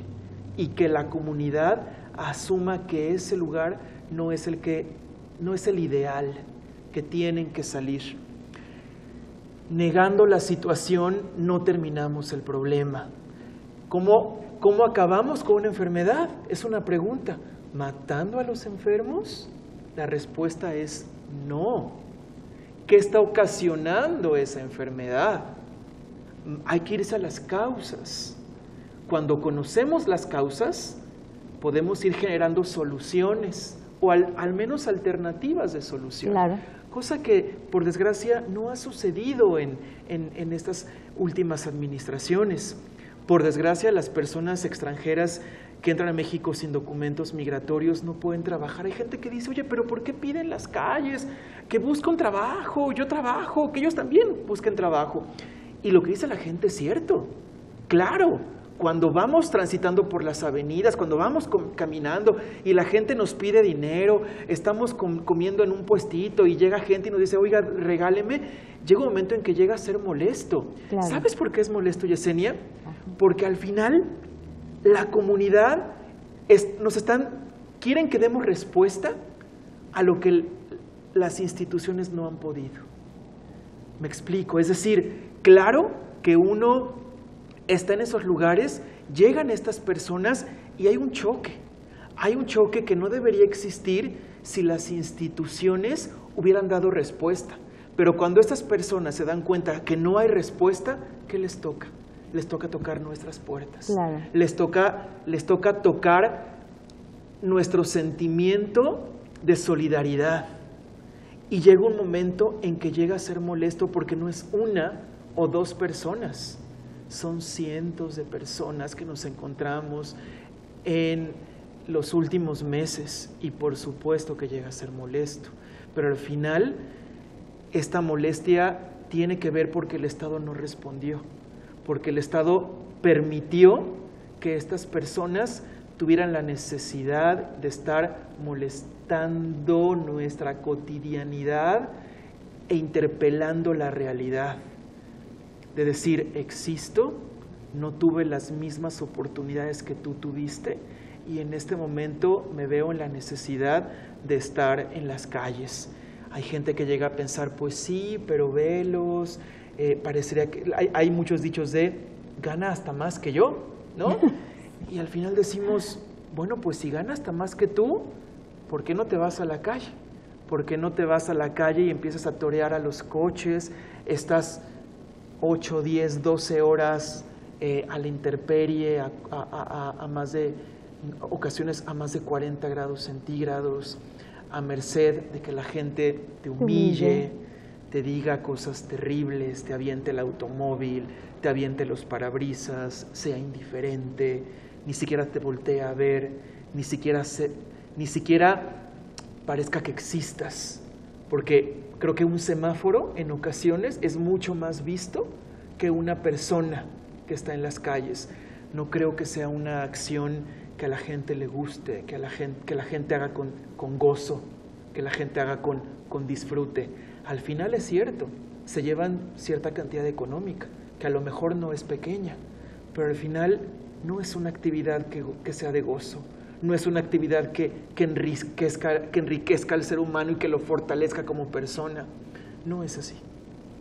y que la comunidad asuma que ese lugar no es el ideal, que tienen que salir. Negando la situación no terminamos el problema. ¿Cómo acabamos con una enfermedad? Es una pregunta. ¿Matando a los enfermos? La respuesta es no. ¿Qué está ocasionando esa enfermedad? Hay que irse a las causas. Cuando conocemos las causas, podemos ir generando soluciones o al menos alternativas de solución. Claro. Cosa que, por desgracia, no ha sucedido en estas últimas administraciones. Por desgracia, las personas extranjeras que entran a México sin documentos migratorios no pueden trabajar. Hay gente que dice, oye, pero ¿por qué piden las calles? Que busquen trabajo, yo trabajo, que ellos también busquen trabajo. Y lo que dice la gente es cierto. Claro, cuando vamos transitando por las avenidas, cuando vamos caminando y la gente nos pide dinero, estamos comiendo en un puestito y llega gente y nos dice, oiga, regáleme, llega un momento en que llega a ser molesto. Claro. ¿Sabes por qué es molesto, Yesenia? Porque al final la comunidad quieren que demos respuesta a lo que las instituciones no han podido. Me explico, es decir, claro que uno está en esos lugares, llegan estas personas y hay un choque, Hay un choque que no debería existir si las instituciones hubieran dado respuesta. Pero cuando estas personas se dan cuenta que no hay respuesta, ¿qué les toca? Les toca tocar nuestras puertas. Claro. Les toca tocar nuestro sentimiento de solidaridad. Y llega un momento en que llega a ser molesto porque no es una o dos personas, son cientos de personas que nos encontramos en los últimos meses y por supuesto que llega a ser molesto. Pero al final, esta molestia tiene que ver porque el Estado no respondió, porque el Estado permitió que estas personas tuvieran la necesidad de estar molestando nuestra cotidianidad e interpelando la realidad, de decir, existo, no tuve las mismas oportunidades que tú tuviste y en este momento me veo en la necesidad de estar en las calles. Hay gente que llega a pensar, pues sí, pero velos, parecería que hay muchos dichos de, gana hasta más que yo, ¿no? Y al final decimos, bueno, pues si gana hasta más que tú, ¿por qué no te vas a la calle? ¿Por qué no te vas a la calle y empiezas a torear a los coches? Estás 8, 10, 12 horas a la intemperie, a más de ocasiones a más de 40 grados centígrados, a merced de que la gente te humille, te diga cosas terribles, te aviente el automóvil, te aviente los parabrisas, sea indiferente, ni siquiera te voltea a ver, ni siquiera parezca que existas, porque creo que un semáforo en ocasiones es mucho más visto que una persona que está en las calles. No creo que sea una acción que a la gente le guste, que la gente haga con gozo, que la gente haga con disfrute. Al final es cierto, se llevan cierta cantidad económica, que a lo mejor no es pequeña, pero al final no es una actividad que sea de gozo, no es una actividad que enriquezca al ser humano y que lo fortalezca como persona. No es así.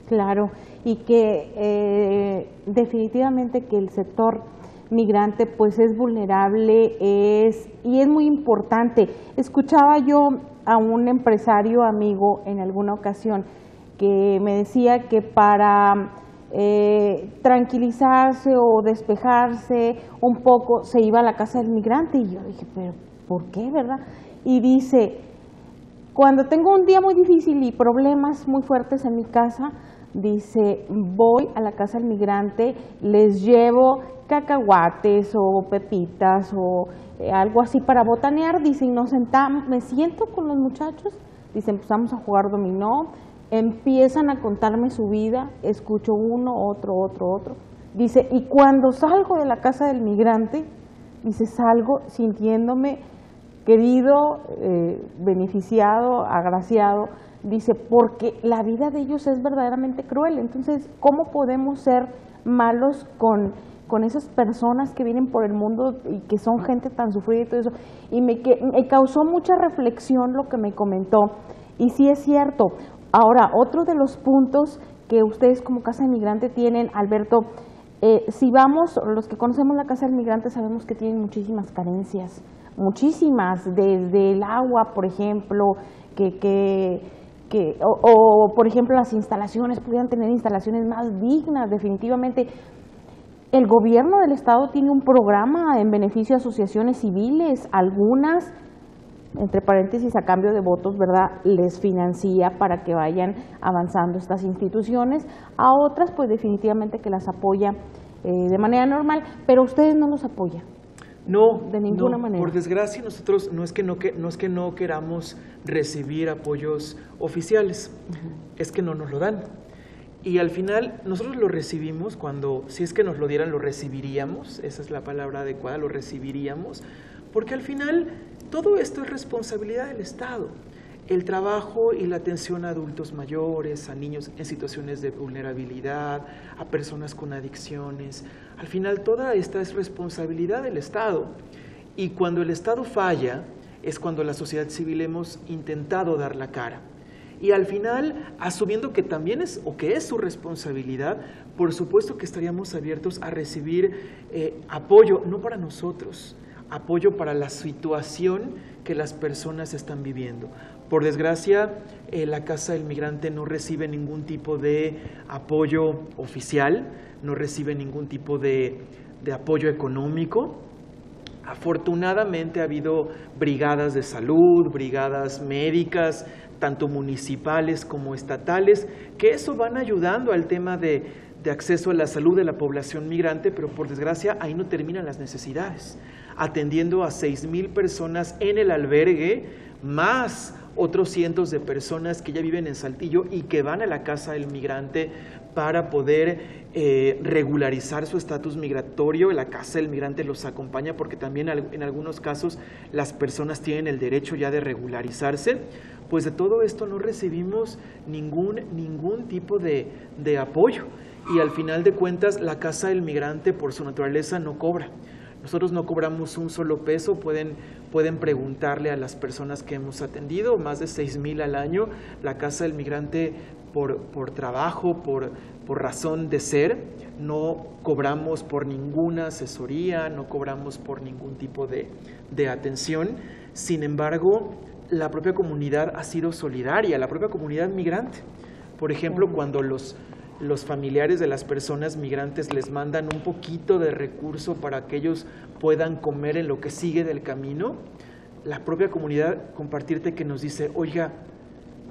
Claro, y que definitivamente que el sector migrante pues es vulnerable y es muy importante. Escuchaba yo a un empresario amigo en alguna ocasión que me decía que para tranquilizarse o despejarse un poco se iba a la casa del migrante y yo dije, pero ¿por qué, verdad? Y dice, cuando tengo un día muy difícil y problemas muy fuertes en mi casa, dice, voy a la casa del migrante, les llevo cacahuates o pepitas o algo así para botanear, dice, y nos sentamos, me siento con los muchachos, dice, empezamos a jugar dominó, empiezan a contarme su vida, escucho uno, otro, dice, y cuando salgo de la casa del migrante, dice, salgo sintiéndome querido, beneficiado, agraciado, dice, porque la vida de ellos es verdaderamente cruel. Entonces, ¿cómo podemos ser malos con esas personas que vienen por el mundo y que son gente tan sufrida y todo eso? Y me causó mucha reflexión lo que me comentó, y sí es cierto. Ahora, otro de los puntos que ustedes como Casa del Migrante tienen, Alberto, si vamos, los que conocemos la Casa del Migrante sabemos que tienen muchísimas carencias, muchísimas, desde el agua, por ejemplo, o por ejemplo las instalaciones, pudieran tener instalaciones más dignas, definitivamente. El gobierno del estado tiene un programa en beneficio de asociaciones civiles, algunas, entre paréntesis, a cambio de votos, ¿verdad?, les financia para que vayan avanzando estas instituciones, a otras pues definitivamente que las apoya de manera normal, pero ustedes no los apoyan. No, de ninguna manera. Por desgracia nosotros no es que no queramos recibir apoyos oficiales, es que no nos lo dan. Y al final nosotros lo recibimos cuando, si es que nos lo dieran, lo recibiríamos, esa es la palabra adecuada, lo recibiríamos, porque al final todo esto es responsabilidad del Estado. El trabajo y la atención a adultos mayores, a niños en situaciones de vulnerabilidad, a personas con adicciones. Al final toda esta es responsabilidad del Estado. Y cuando el Estado falla es cuando la sociedad civil hemos intentado dar la cara. Y al final, asumiendo que también es o que es su responsabilidad, por supuesto que estaríamos abiertos a recibir apoyo, no para nosotros, apoyo para la situación que las personas están viviendo. Por desgracia, la Casa del Migrante no recibe ningún tipo de apoyo oficial, no recibe ningún tipo de apoyo económico. Afortunadamente ha habido brigadas de salud, brigadas médicas, tanto municipales como estatales, que eso van ayudando al tema de acceso a la salud de la población migrante, pero por desgracia ahí no terminan las necesidades. Atendiendo a 6,000 personas en el albergue, más otros cientos de personas que ya viven en Saltillo y que van a la Casa del Migrante para poder regularizar su estatus migratorio. La Casa del Migrante los acompaña porque también en algunos casos las personas tienen el derecho ya de regularizarse. Pues de todo esto no recibimos ningún tipo de apoyo, y al final de cuentas la Casa del Migrante por su naturaleza no cobra. Nosotros no cobramos un solo peso. Pueden preguntarle a las personas que hemos atendido, más de 6,000 al año. La Casa del Migrante por trabajo, por razón de ser, no cobramos por ninguna asesoría, no cobramos por ningún tipo de atención. Sin embargo, la propia comunidad ha sido solidaria, la propia comunidad migrante. Por ejemplo, cuando los familiares de las personas migrantes les mandan un poquito de recurso para que ellos puedan comer en lo que sigue del camino, la propia comunidad, compartirte que nos dice, oiga,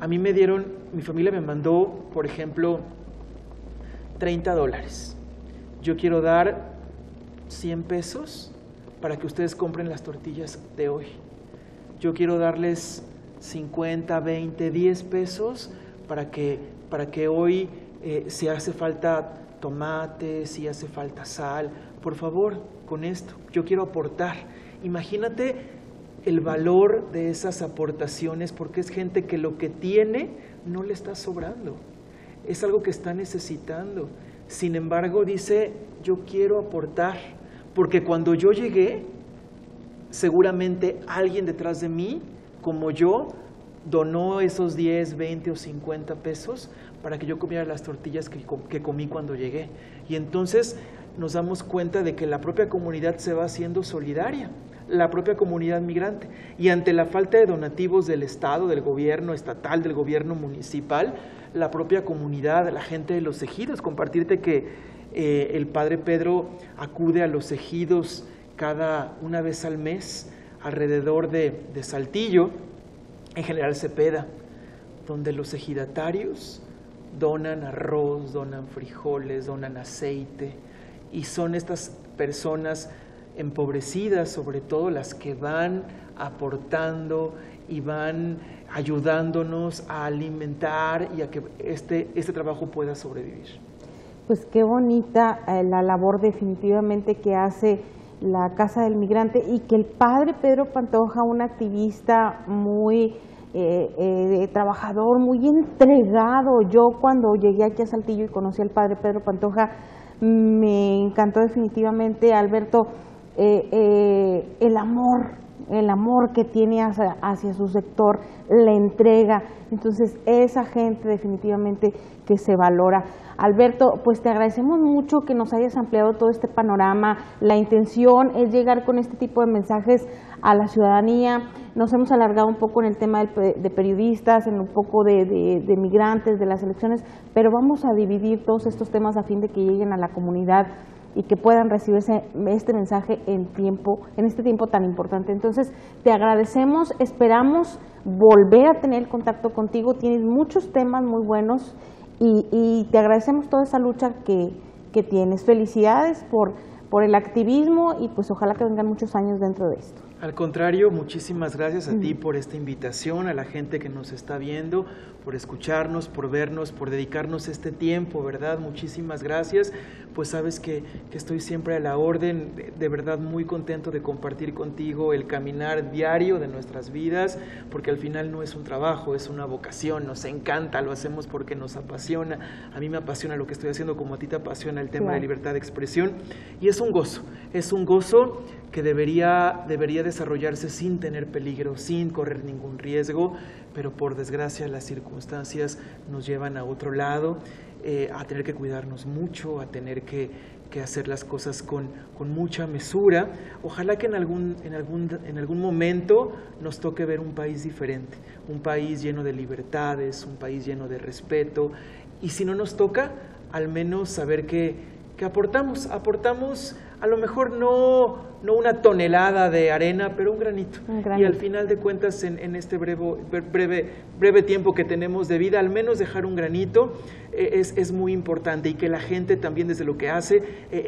a mí mi familia me mandó, por ejemplo, $30. Yo quiero dar 100 pesos para que ustedes compren las tortillas de hoy. Yo quiero darles 50, 20, 10 pesos para que hoy, si hace falta tomate, si hace falta sal, por favor, con esto, yo quiero aportar. Imagínate el valor de esas aportaciones, porque es gente que lo que tiene no le está sobrando, es algo que está necesitando. Sin embargo, dice, yo quiero aportar, porque cuando yo llegué, seguramente alguien detrás de mí, como yo, donó esos 10, 20 o 50 pesos para que yo comiera las tortillas que comí cuando llegué. Y entonces nos damos cuenta de que la propia comunidad se va haciendo solidaria, la propia comunidad migrante. Y ante la falta de donativos del Estado, del gobierno estatal, del gobierno municipal, la propia comunidad, la gente de los ejidos, compartirte que el Padre Pedro acude a los ejidos una vez al mes alrededor de Saltillo, en General Cepeda, donde los ejidatarios donan arroz, donan frijoles, donan aceite, y son estas personas empobrecidas, sobre todo, las que van aportando y van ayudándonos a alimentar y a que este trabajo pueda sobrevivir. Pues qué bonita la labor definitivamente que hace la Casa del Migrante, y que el Padre Pedro Pantoja, un activista muy trabajador, muy entregado. Yo cuando llegué aquí a Saltillo y conocí al Padre Pedro Pantoja, me encantó definitivamente, Alberto, el amor que tiene hacia su sector, la entrega. Entonces esa gente definitivamente que se valora. Alberto, pues te agradecemos mucho que nos hayas ampliado todo este panorama. La intención es llegar con este tipo de mensajes a la ciudadanía. Nos hemos alargado un poco en el tema de periodistas, en un poco de migrantes, de las elecciones, pero vamos a dividir todos estos temas a fin de que lleguen a la comunidad y que puedan recibirse este mensaje en este tiempo tan importante. Entonces, te agradecemos, esperamos volver a tener contacto contigo. Tienes muchos temas muy buenos y te agradecemos toda esa lucha que tienes. Felicidades por el activismo, y pues ojalá que vengan muchos años dentro de esto. Al contrario, muchísimas gracias a ti por esta invitación, a la gente que nos está viendo, por escucharnos, por vernos, por dedicarnos este tiempo, ¿verdad? Muchísimas gracias. Pues sabes que estoy siempre a la orden, de verdad muy contento de compartir contigo el caminar diario de nuestras vidas, porque al final no es un trabajo, es una vocación, nos encanta, lo hacemos porque nos apasiona. A mí me apasiona lo que estoy haciendo, como a ti te apasiona el tema de libertad de expresión, y es un gozo que debería desarrollarse sin tener peligro, sin correr ningún riesgo, pero por desgracia las circunstancias nos llevan a otro lado, a tener que cuidarnos mucho, a tener que que hacer las cosas con mucha mesura. Ojalá que en algún momento nos toque ver un país diferente, un país lleno de libertades, un país lleno de respeto, y si no nos toca, al menos saber que aportamos a lo mejor no una tonelada de arena, pero un granito. Y al final de cuentas, en este breve tiempo que tenemos de vida, al menos dejar un granito es muy importante, y que la gente también desde lo que hace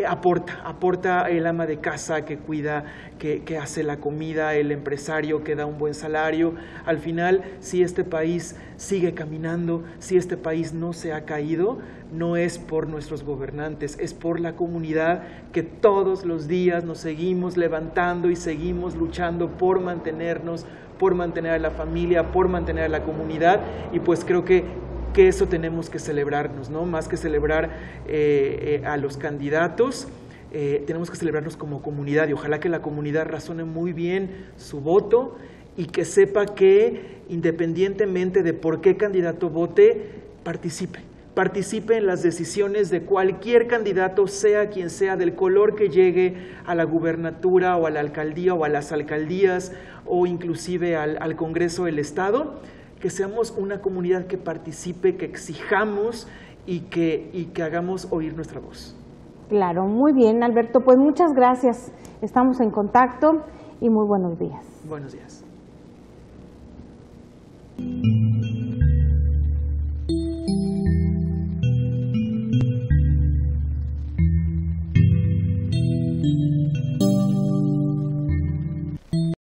aporta el ama de casa que cuida, que hace la comida, el empresario que da un buen salario. Al final, si este país sigue caminando, si este país no se ha caído, no es por nuestros gobernantes, es por la comunidad que todos los días nos seguimos levantando y seguimos luchando por mantenernos, por mantener a la familia, por mantener a la comunidad. Y pues creo que eso tenemos que celebrarnos, ¿no? Más que celebrar a los candidatos, tenemos que celebrarnos como comunidad, y ojalá que la comunidad razone muy bien su voto y que sepa que independientemente de por qué candidato vote, participe en las decisiones de cualquier candidato, sea quien sea, del color que llegue a la gubernatura o a la alcaldía o a las alcaldías o inclusive al Congreso del Estado, que seamos una comunidad que participe, que exijamos y que hagamos oír nuestra voz. Claro, muy bien, Alberto, pues muchas gracias. Estamos en contacto y muy buenos días. Buenos días.